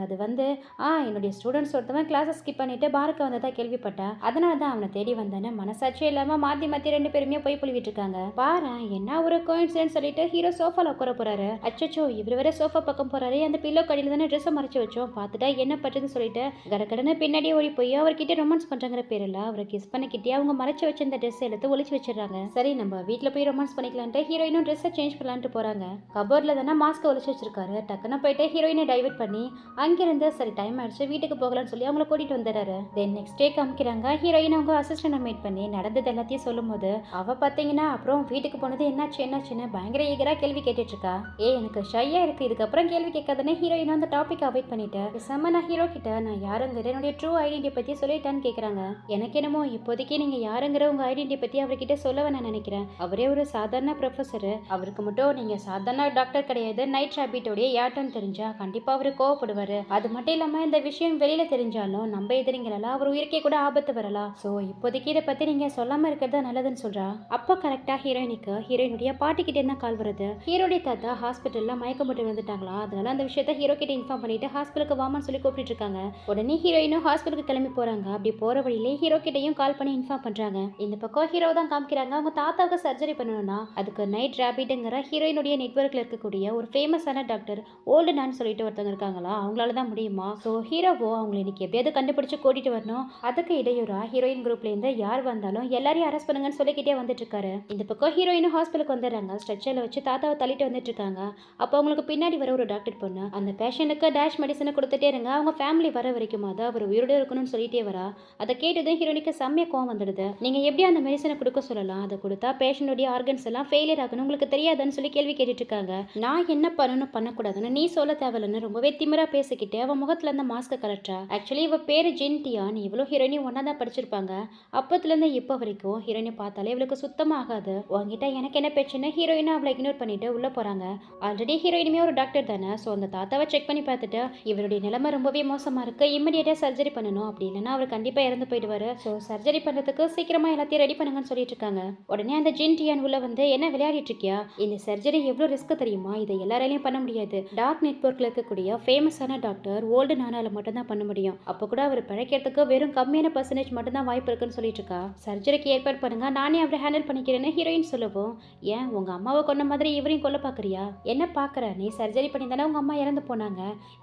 A: அது வந்து என்னுடைய ஸ்டூடெண்ட்ஸ் ஒருத்தவன் கிளாஸை ஸ்கிப் பண்ணிட்டு பாருக்கு வந்ததா கேள்விப்பட்டேன், அதனால தான் அவனை தேடி வந்தேன்னு மனசாட்சியே இல்லாம மாத்தி ரெண்டு பேருமே போய் புழுவிட்டு இருக்காங்க. பாரு என்ன ஒரு கோயின்சிடன்ஸ் சொல்லிட்டு ஹீரோ சோஃபால உட்கார போறாரு. அச்சச்சோ இவர் வேற சோஃபா பக்கம் போறாரு, அந்த பில்லோ கடியில தானே ட்ரெஸ் மறைச்சு வச்சோம், பார்த்துட்டா என்ன பண்றதுன்னு சொல்லிட்டு கடற்கடனை பின்னாடியே ஓடி போய் அவர்கிட்ட ரொமான்ஸ் பண்றாங்கிற பேர்ல அவரை கிஸ் பண்ணிக்கிட்டே அவங்க மறைச்சு வச்ச இந்த ட்ரெஸ் எடுத்து ஒளிச்சு வச்சிடறாங்க. சரி நம்ம வீட்டுல போய் ரொமான்ஸ் பண்ணிக்கலான்ட்டு ஹீரோயினும் ட்ரெஸ்ஸை சேஞ்ச் பண்ணலான்ட்டு போறாங்க. கபோர்ட்ல தானே மாஸ்க் ஒளிச்சு வச்சிருக்காரு. டக்குன்னு போயிட்டு ஹீரோயினை டைவர்ட் பண்ணி அங்கிருந்து சரி டைம் ஆயிடுச்சு வீட்டுக்கு போகலாம்னு சொல்லி அவங்கள கூட்டிட்டு வந்துடுறாரு. தென் நெக்ஸ்ட் டே காமிக்கிறாங்க. ஹீரோயின் அவங்க அசிஸ்டன்ட் மீட் பண்ணி நடந்தது எல்லாத்தையும் சொல்லும் போது அவ பாத்தீங்கன்னா அப்புறம் வீட்டுக்கு போனது என்னாச்சுன்னு பயங்கர ஈகரா கேள்வி கேட்டுட்டு இருக்கா. எனக்கு ஷையா இருக்கு, இதுக்கப்புறம் கேள்வி கேட்காதுன்னு ஹீரோயின் அந்த டாபிக் அவாய்ட் பண்ணிட்டு பேசாம நான் ஹீரோ கிட்ட நான் யாருங்கிற என்னுடைய ட்ரூ ஐடென்டி பத்தி சொல்லிட்டான்னு கேக்குறாங்க. எனக்கு என்னமோ இப்போதைக்கு நீங்க யாருங்கிற உங்க ஐடென்டி பத்தி அவர்கிட்ட சொல்ல நான் நினைக்கிறேன். அவரே ஒரு சாதாரண ப்ரொஃபசர், அவருக்கு மட்டும் நீங்க சாதாரண டாக்டர் கிடையாது, நைட் ரேபிட்டோடைய யாட்டோன்னு தெரிஞ்சா கண்டிப்பா அவரு கோவப்படுவாரு. அது மட்டும் இல்லாம இந்த விஷயம் வெளியில தெரிஞ்சாலும் நம்ம எதிரிங்களால அவர் உயிருக்கே கூட ஆபத்து வரலாம். சோ இப்போதைக்கு இதை பத்தி நீங்க சொல்லாம இருக்கிறதா நல்லதுன்னு சொல்றா. அப்போ கரெக்டா ஹீரோயினுக்கு ஹீரோயினுடைய பாட்டி கிட்டே தான் கால் வருது. ஹீரோடைய தாத்தா ஹாஸ்பிட்டல்ல மயக்கம் போட்டு வந்துட்டாங்களா, அதனால அந்த விஷயத்த ஹீரோ கிட்ட இன்ஃபார்ம் பண்ணிட்டு ஹாஸ்பிட்டலுக்கு வாமான்னு சொல்லி கூப்பிட்டு இருக்காங்க. உடனே ஹீரோயினும் ஹாஸ்பிட்டலுக்கு கிளம்பி போறாங்க. அப்படி போற வழியிலே ஹீரோ கிட்டையும் கால் பண்ணி இன்ஃபார்ம் பண்றாங்க. இந்த பக்கம் ஹீரோ தான் காமிக்கிறாங்க. அவங்க தாத்தாவுக்கு சர்ஜரி பண்ணணும்னா அதுக்கு நைட் ரேபிட்ங்கிற ஹீரோயினுடைய நெட்வொர்க்ல இருக்கக்கூடிய ஒரு ஃபேமஸான டாக்டர் ஓல்டு நான் சொல்லிட்டு ஒருத்தவங்க இருக்காங்களா, அவங்களால தான் முடியுமா. ஸோ ஹீரோவோ அவங்களை இன்னைக்கு எப்படியாவது கண்டுபிடிச்சு கூட்டிட்டு வரணும். அதுக்கு இடையூறா ஹீரோயின் குரூப்ல இருந்து யார் வந்தாலும் எல்லாரையும் அரெஸ்ட் பண்ணுங்கன்னு சொல்லிக்கிட்டே வந்துட்டு இருக்காரு. இந்த பக்கம் ஹீரோயினும் ஹாஸ்பிட்டலுக்கு வந்துடுறாங்க. ஸ்ட்ரெச்சர்ல வச்சு தாத்தாவை தள்ளிட்டு வந்துட்டு இருக்காங்க. அப்போ அவங்களுக்கு பின்னாடி வர ஒரு டாக்டர் பொண்ணு அந்த பேஷண்ட்டுக்கு டேஷ் மெடிசனை கொடுத்துட்டே இருங்க, அவங்க ஃபேமிலி வர வரைக்கும் அதை அவர் உயிரோட இருக்கணும்னு சொல்லிட்டே வரா. அதை கேட்டதும் ஹீரோயினுக்கு செம்மையா கோவம் வந்துடுது. நீங்க எப்படி அந்த மெடிசனை கொடுக்க சொல்லலாம், அதை கொடுத்தா பேஷண்டோடைய ஆர்கன்ஸ் எல்லாம் ஃபெயிலியர் ஆகணும், உங்களுக்கு தெரியாதுன்னு சொல்லி கேள்வி கேட்டுட்டு இருக்காங்க. நான் என்ன பண்ணணும் பண்ணக்கூடாதுன்னு நீ சொல்ல தேவையில்லைன்னு ரொம்பவே திமிரா பேசிக்கிட்டு பேசிக்கிட்டு அவன் முகத்துல இருந்த மாஸ்க கலட்டுறா. ஆக்சுவலி இவ பேரு ஜின்டியான். இவளும் ஹீரோயினும் ஒன்னா தான் படிச்சிருப்பாங்க. அப்பத்துல இருந்து இப்ப வரைக்கும் ஹீரோயினை பார்த்தாலே இவளுக்கு சுத்தமா ஆகாது. உங்ககிட்ட எனக்கு என்ன பிரச்சனை, ஹீரோயினை அவளை இக்னோர் பண்ணிட்டு உள்ள போறாங்க. ஆல்ரெடி ஹீரோயினுமே ஒரு டாக்டர் தானே. ஸோ அந்த தாத்தாவை செக் பண்ணி பார்த்துட்டு இவருடைய நிலைமை ரொம்பவே மோசமா இருக்கு, இமிடியேட்டா சர்ஜரி பண்ணணும், அப்படி இல்லைன்னா அவர் கண்டிப்பா இறந்து போயிடுவாரு. ஸோ சர்ஜரி பண்றதுக்கு சீக்கிரமா எல்லாத்தையும் ரெடி பண்ணுங்கன்னு சொல்லிட்டு இருக்காங்க. உடனே அந்த ஜின்டியான் உள்ள வந்து என்ன விளையாடிட்டு இருக்கியா, இந்த சர்ஜரி எவ்வளவு ரிஸ்க் தெரியுமா, இதை எல்லாராலையும் பண்ண முடியாது. டார்க் நெட்வொர்க்ல இருக்கக்கூடிய ஃபேமஸான டாக்டர் ஓல்டு நானால மட்டும் தான் பண்ண முடியும். அப்ப கூட அவர் பிழைக்கிறதுக்கு வெறும் கம்மியான பர்சன்டேஜ் மட்டும் தான் வாய்ப்பு இருக்குன்னு சொல்லிட்டு இருக்கா. சர்ஜரிக்கு ஏற்பாடு பண்ணுங்க, நானே அவரை ஹேண்டில் பண்ணிக்கிறேன்னு ஹீரோயின் சொல்லவும், ஏன் உங்க அம்மாவை கொன்ன மாதிரி இவரையும் கொல்ல பாக்குறியா, என்ன பாக்குற, நீ சர்ஜரி பண்ணி தானே உங்க அம்மா இறந்து போனாங்க.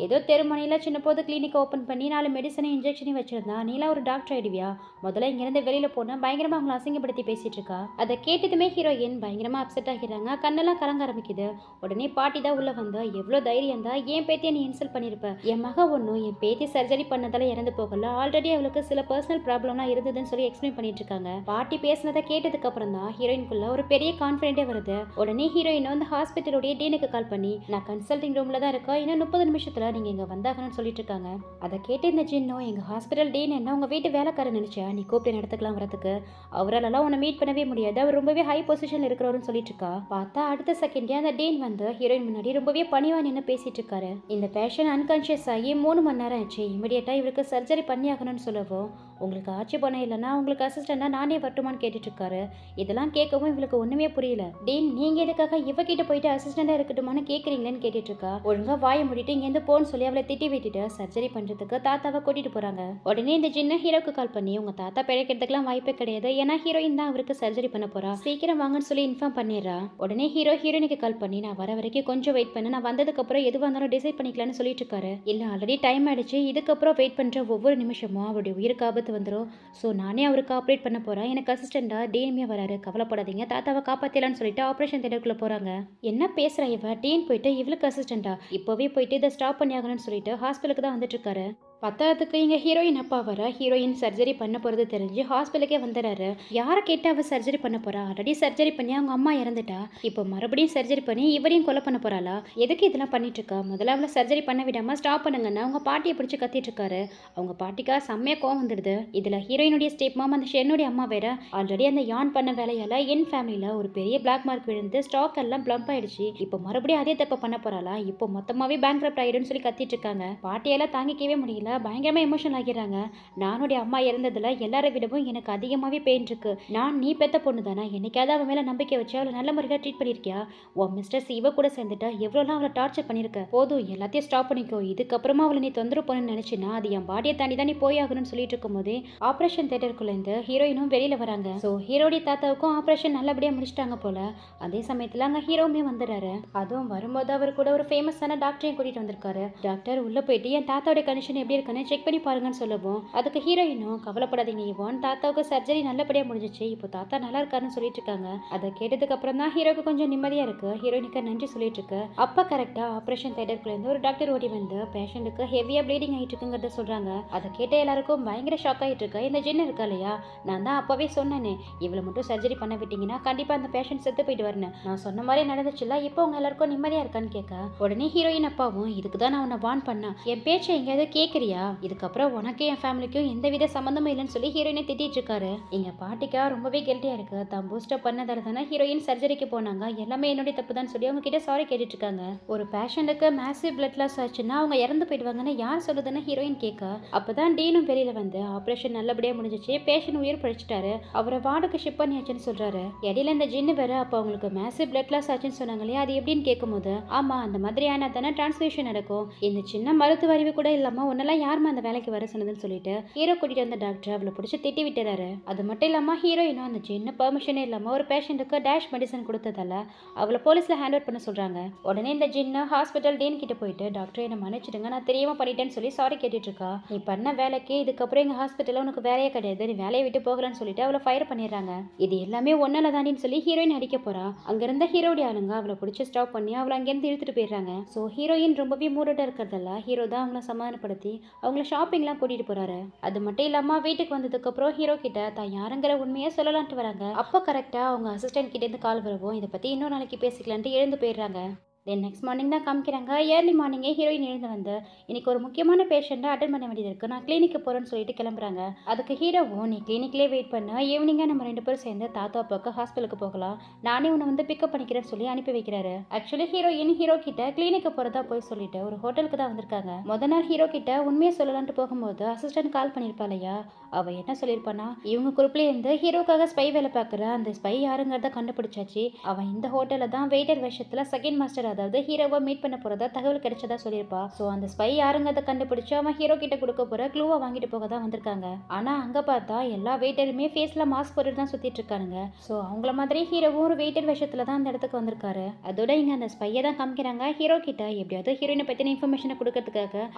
A: ஏதோ தெருமனையில சின்ன போது கிளினிக் ஓபன் பண்ணி 4 மெடிசனை இன்ஜெக்ஷனையும் வச்சிருந்தா நீலாம் ஒரு டாக்டர் ஆயிடுவியா, முதல்ல இங்கிருந்து வெளியில போன பயங்கரமா அவங்களை அசிங்கப்படுத்தி பேசிட்டு இருக்கா. அதை கேட்டதுமே ஹீரோயின் பயங்கரமா அப்செட் ஆகிறாங்க, கண்ணெல்லாம் கலங்க ஆரம்பிக்குது. உடனே பாட்டி தான் உள்ள வந்தா, எவ்வளவு தைரியம் தான் என் பேத்தியை நீ இன்சல்ட் பண்ணிருப்ப, என் மக ஒன்னும் என் பேத்தி சர்ஜரி பண்ணதால இறந்து போகல, ஆல்ரெடி அவளுக்கு சில பர்சனல் ப்ராப்ளம்லாம் இருந்ததுன்னு சொல்லி எக்ஸ்பிளைன் பண்ணிட்டு இருக்காங்க. பாட்டி பேசினதை கேட்டதுக்கு அப்புறம் தான் ஹீரோயின்குள்ள ஒரு பெரிய கான்ஃபிடென்ட்டே வருது. உடனே ஹீரோயின் வந்து ஹாஸ்பிட்டலுடைய டீனுக்கு கால் பண்ணி, நான் கன்சல்டிங் ரூம்ல தான் இருக்கா, இன்னும் 30 நிமிஷத்துல நீங்க இங்க வந்தாகணும்னு சொல்லிட்டு இருக்காங்க. அதை கேட்டு இந்த ஜின்னும், எங்க ஹாஸ்பிட்டல் டீன் என்ன உங்க வீட்டு வேலைக்காரன் நினைச்சா, நீ கூப்பிட்டு நடத்துக்கலாம் வரதுக்கு, அவராலலாம் உன்னை மீட் பண்ணவே முடியாது, அவர் ரொம்பவே ஹை பொசிஷன்ல இருக்கிறவருன்னு சொல்லிட்டு இருக்கா. பார்த்தா அடுத்த செகண்டே அந்த டீன் வந்து ஹீரோயின் முன்னாடி ரொம்பவே பணிவா நின்று பேசிட்டு இருக்காரு. இந்த பேஷண்ட் அன்கான்ஷியஸ் ஆகி 3 மணி நேரம் ஆச்சு, இமிடியேட்டா இவருக்கு சர்ஜரி பண்ணி ஆகணும்னு சொல்லவும், உங்களுக்கு ஆட்சி பண்ண இல்லைன்னா உங்களுக்கு அசிஸ்டண்டா நானே வரட்டுமான்னு கேட்டுட்டு இருக்காரு. இதெல்லாம் கேட்கவும் இவளுக்கு ஒண்ணுமே புரியல. டீன், நீங்க எதுக்காக இவகிட்ட போயிட்டு அசிஸ்டண்டா இருக்கட்டுமான்னு கேக்குறீங்களேன்னு கேட்டுட்டு இருக்கா. ஒழுங்கா வாயை மூடிட்டு இங்கேருந்து போன்னு சொல்லி அவளை திட்டி விட்டுட்டு சர்ஜரி பண்றதுக்கு தாத்தாவை கூட்டிட்டு போறாங்க. உடனே இந்த சின்ன ஹீரோக்கு கால் பண்ணி, உங்க தாத்தா பிழைக்கிறதுக்குலாம் வாய்ப்பே கிடையாது, ஏன்னா ஹீரோயின் தான் அவருக்கு சர்ஜரி பண்ண போறா, சீக்கிரம் வாங்கன்னு சொல்லி இன்ஃபார்ம் பண்ணிடுறா. உடனே ஹீரோயினுக்கு கால் பண்ணி, நான் வர வரைக்கும் கொஞ்சம் வெயிட் பண்ணு, நான் வந்ததுக்கு அப்புறம் எதுவாக இருந்தாலும் டிசைட் பண்ணிக்கலாம்னு சொல்லிட்டு இருக்காரு. இல்ல ஆல்ரெடி டைம் ஆயிடுச்சு, இதுக்கப்புறம் வெயிட் பண்ற ஒவ்வொரு நிமிஷமும் அவருடைய உயிருக்கு ஆபத்து வந்துடும். ஸோ நானே அவருக்கு ஆப்ரேட் பண்ண போறேன், எனக்கு அசிஸ்டண்டா டீனுமே வராரு, கவலைப்படாதீங்க, தாத்தாவை காப்பாத்தலான்னு சொல்லிட்டு ஆப்ரேஷன் தியேட்டருக்குள்ள போறாங்க. என்ன பேசுற இவ, டீன் போயிட்டு இவளுக்கு அசிஸ்டண்டா, இப்போவே போயிட்டு இதை ஸ்டாப் பண்ணி ஆகணும்னு சொல்லிட்டு ஹாஸ்பிட்டலுக்கு தான் வந்துட்டு இருக்காரு. பத்தாவதுக்கு இங்கே ஹீரோயின் அப்பா வர, ஹீரோயின் சர்ஜரி பண்ண போகிறது தெரிஞ்சு ஹாஸ்பிட்டலுக்கே வந்துடுறாரு. யாரை கேட்டு அவள் சர்ஜரி பண்ண போறா, ஆல்ரெடி சர்ஜரி பண்ணி அவங்க அம்மா இறந்துட்டா, இப்போ மறுபடியும் சர்ஜரி பண்ணி இவரையும் கொலை பண்ண போறாளா, எதுக்கு இதெல்லாம் பண்ணிட்டு இருக்கா, முதல்ல அவளை சர்ஜரி பண்ண விடாம ஸ்டாப் பண்ணுங்கன்னா அவங்க பாட்டியை பிடிச்சி கத்திட்டு இருக்காரு. அவங்க பாட்டிக்கா செம்மையா கோவம் வந்துடுது. இதுல ஹீரோயினுடைய ஸ்டேப் மாம் அந்த ஷென்னுடைய அம்மா வேற, ஆல்ரெடி அந்த யான் பண்ண வேலையால என் ஃபேமிலியில ஒரு பெரிய பிளாக் மார்க் விழுந்து ஸ்டாக் எல்லாம் பிளம்ப் ஆயிடுச்சு, இப்போ மறுபடியும் அதே தப்ப பண்ண போறாளா, இப்போ மொத்தமாவே பேங்க்ரப்ட் ஆயிடுன்னு சொல்லி கத்திட்டு இருக்காங்க. பாட்டியால தாங்கிக்கவே முடியல, பயங்கரமா எமோஷனல் ஆகிறாங்க. நானுடைய அம்மா இறந்ததுல எல்லாரை விடவும் எனக்கு அதிகமாவே பெயின் இருக்கு. நான் நீ பெத்த பொண்ணு தானே, என்னைக்காவது அவன் மேல நம்பிக்கை வச்சு அவளை நல்ல முறையில ட்ரீட் பண்ணிருக்கியா, உன் மிஸ்டர் சிவ கூட சேர்ந்துட்டா எவ்வளோலாம் அவளை டார்ச்சர் பண்ணிருக்க, போதும் எல்லாத்தையும் ஸ்டாப் பண்ணிக்கோ, இதுக்கப்புறமா அவளை நீ தொந்தரவு பண்ணு நினைச்சினா அது என் பாடியை தாண்டி தான் நீ போய் ஆகணும்னு சொல்லிட்டு இருக்கும் போதே ஆபரேஷன் தியேட்டருக்குள்ள இருந்து ஹீரோயினும் வெளியில வராங்க. ஸோ ஹீரோடைய தாத்தாவுக்கும் ஆபரேஷன் நல்லபடியா முடிச்சிட்டாங்க போல. அதே சமயத்துல அங்க ஹீரோவுமே வந்துடுறாரு. அதுவும் வரும்போது அவர் கூட ஒரு ஃபேமஸான டாக்டரையும் கூட்டிட்டு வந்திருக்காரு. டாக்டர் உள்ள போயிட்டு என் தாத்தாவோட கண்டிஷன் எப்படி இருக்குன்னு செக் பண்ணி பாருங்கன்னு சொல்லவும், அதுக்கு ஹீரோயினும், கவலைப்படாதீங்க இவான், தாத்தாவுக்கு சர்ஜரி நல்லபடியா முடிஞ்சிச்சு, இப்போ தாத்தா நல்லா இருக்காருன்னு சொல்லிட்டு இருக்காங்க. அதை கேட்டதுக்கு அப்புறம் தான் ஹீரோக்கு கொஞ்சம் நிம்மதியா இருக்கு. ஹீரோயினுக்கு நன்றி சொல்லிட்டு இருக்கு. அப்ப கரெக்டா ஆபரேஷன் தியேட்டருக்குள்ள இருந்து ஒரு டாக்டர் ஓடி வந்து பேஷண்ட்டுக்கு ஹெவியா ப்ளீடிங் ஆயிட்டு இருக்குங்கிறத சொல்றாங்க. அதை கேட்ட எல்லாருக்கும் பயங்கர ஷாக் ஆயிட்டு இருக்கு. இந்த ஜின்னு இருக்கா இல்லையா, நான் தான் அப்பவே சொன்னேனே, இவளை மட்டும் சர்ஜரி பண்ண விட்டீங்கன்னா கண்டிப்பா அந்த பேஷண்ட் செத்து போயிட்டு வரணும், நான் சொன்ன மாதிரி நடந்துச்சுல, இப்போ உங்க எல்லாருக்கும் நிம்மதியா இருக்கான்னு கேட்க, உடனே ஹீரோயின் அப்பாவும், இதுக்கு தான் நான் உன்னை வான் பண்ணேன், என் பேச்சை எங்கேயாவது கேட்கறியா, இதுக்கப்புறம் உனக்கு என் ஃபேமிலிக்கும் எந்தவித சம்மந்தமும் இல்லைன்னு சொல்லி ஹீரோயினை திட்டிட்டு இருக்காரு. எங்க பாட்டிக்கா ரொம்பவே கெல்ட்டியா இருக்கு, தான் பூஸ்டப் பண்ணதால தானே ஹீரோயின் சர்ஜரிக்கு போனாங்க, எல்லாமே என்னுடைய தப்பு தான் சொல்லி அவங்க கிட்ட சாரி கேட்டுட்டு இருக்காங்க. ஒரு பேஷண்ட்டுக்கு மேசிவ் பிளட் லாஸ் ஆச்சுன்னா அவங்க இறந்து போயிடுவாங்கன்னு யார் சொல்லுதுன்னு ஹீரோயின் கேட்க, அப்பதான் டீனும் வெளியில வந்து ஆபரேஷன் நல்லபடியா முடிஞ்சிச்சு, பேஷண்ட் உயிர் பழிச்சிட்டாரு, அவரை வார்டுக்கு ஷிப் பண்ணியாச்சுன்னு சொல்றாரு. இடையில இந்த ஜின்னு வேற, அப்ப அவங்களுக்கு மேசிவ் பிளட் லாஸ் ஆச்சுன்னு சொன்னாங்க இல்லையா, அது எப்படின்னு கேட்கும்போது, ஆமா அந்த மாதிரியான தானே டிரான்ஸ்மிஷன் நடக்கும், இந்த சின்ன மருத்துவ அறிவு கூட இல்லாம உன்னெல்லாம் யாருமா அந்த வேலைக்கு வர சொன்னதுன்னு சொல்லிட்டு ஹீரோ கூட்டிட்டு வந்த டாக்டர் அவளை பிடிச்சி திட்டி விட்டுறாரு. அது மட்டும் இல்லாம ஹீரோயினும் அந்த சின்ன பெர்மிஷனே இல்லாம ஒரு பேஷண்ட்டுக்கு டேஷ் மெடிசன் கொடுத்ததால அவளை போலீஸ்ல ஹேண்ட் ஓவர் பண்ண சொல்றாங்க. உடனே இந்த ஜின்னு ஹாஸ்பிட்டல் டீன் கிட்ட போயிட்டு, டாக்டர் என்ன மன்னிச்சிடுங்க, நான் தெரியாம பண்ணிட்டேன்னு சொல்லி சாரி கேட்டுட்டு இருக்கா. நீ பண்ண வேலைக்கு இதுக்கப்புறம் எங்க ஹாஸ்பிட்டல்ல உனக்கு வேலையே கிடையாது, நீ வேலையை விட்டு போகலன்னு சொல்லிட்டு அவளை ஃபயர் பண்ணிடுறாங்க. இது எல்லாமே ஒன்னால தாண்டின்னு சொல்லி ஹீரோயின் அடிக்க போறா. அங்க இருந்த ஹீரோடைய ஆளுங்க அவளை பிடிச்சி ஸ்டாப் பண்ணி அவளை அங்கிருந்து இழுத்துட்டு போயிடுறாங்க. ஸோ ஹீரோயின் ரொம்பவே மூடட்டா இருக்கிறதால ஹீரோ தான் அவங்கள சமாதானப்படுத்தி அவங்கள ஷாப்பிங்லாம் கூட்டிட்டு போறாரு. அது மட்டும் இல்லாம வீட்டுக்கு வந்ததுக்கு அப்புறம் ஹீரோ கிட்ட தான் யாருங்கிற உண்மையை சொல்லலான்ட்டு வராங்க. அப்போ கரெக்டா அவங்க அசிஸ்டன்ட் கிட்ட இருந்து கால் வரவும், இதை பத்தி இன்னொரு நாளைக்கு பேசிக்கலான்ட்டு எழுந்து போயிடுறாங்க. தென் நெக்ஸ்ட் மார்னிங் தான் காமிக்கிறாங்க. ஏர்லி மார்னிங்கே ஹீரோயின் எழுந்து வந்து, இன்னைக்கு ஒரு முக்கியமான பேஷண்ட்ட அட்டெண்ட் பண்ண வேண்டியது இருக்கு. நான் கிளினிக்கு போறேன்னு சொல்லிட்டு கிளம்புறாங்க. அதுக்கு ஹீரோவும், நீ கிளினிக்லயே வெயிட் பண்ணு. ஈவினிங்கா நம்ம 2 பேரும் சேர்ந்து தாத்தா பார்க்க ஹாஸ்பிட்டலுக்கு போகலாம். நானே உன்னை வந்து பிக்கப் பண்ணிக்கிறேன்னு சொல்லி அனுப்பி வைக்கிறாரு. ஆக்சுவலி ஹீரோயின் ஹீரோ கிட்ட கிளினிக்கு போறதா போய் சொல்லிட்டு ஒரு ஹோட்டலுக்கு தான் வந்திருக்காங்க. முத நாள் ஹீரோ கிட்ட உண்மையை சொல்லலான்ட்டு போகும்போது அசிஸ்டன்ட் கால் பண்ணிருப்பா இல்லையா? அவ என்ன சொல்லியிருப்பானா, இவங்க குரூப்ல இருந்து ஹீரோக்காக ஸ்பை வேலை பார்க்குற அந்த ஸ்பை யாருங்கிறத கண்டுபிடிச்சாச்சு. அவன் இந்த ஹோட்டல்ல தான் வெயிட்டர் வேஷத்துல செகண்ட் மாஸ்டர், அதாவது ஹீரோவை மீட் பண்ண போறதா தகவல் கிடைச்சதா சொல்லியிருப்பா. ஸோ அந்த ஸ்பை யாருங்கிறத கண்டுபிடிச்சு அவன் ஹீரோ கிட்ட கொடுக்க போற க்ளூவை வாங்கிட்டு போக தான் வந்திருக்காங்க. ஆனா அங்க பார்த்தா எல்லா வெயிட்டருமே ஃபேஸ்ல மாஸ்க் போட்டுட்டு தான் சுத்திட்டு இருக்கானுங்க. ஸோ அவங்கள மாதிரி ஹீரோவும் ஒரு வெயிட்டர் வேஷத்துல தான் அந்த இடத்துக்கு வந்திருக்காரு. அதோட இங்க அந்த ஸ்பையை தான் காமிக்கிறாங்க. ஹீரோ கிட்ட எப்படியாவது ஹீரோயினை பத்தின இன்ஃபர்மேஷனை கொடுக்கறதுக்காக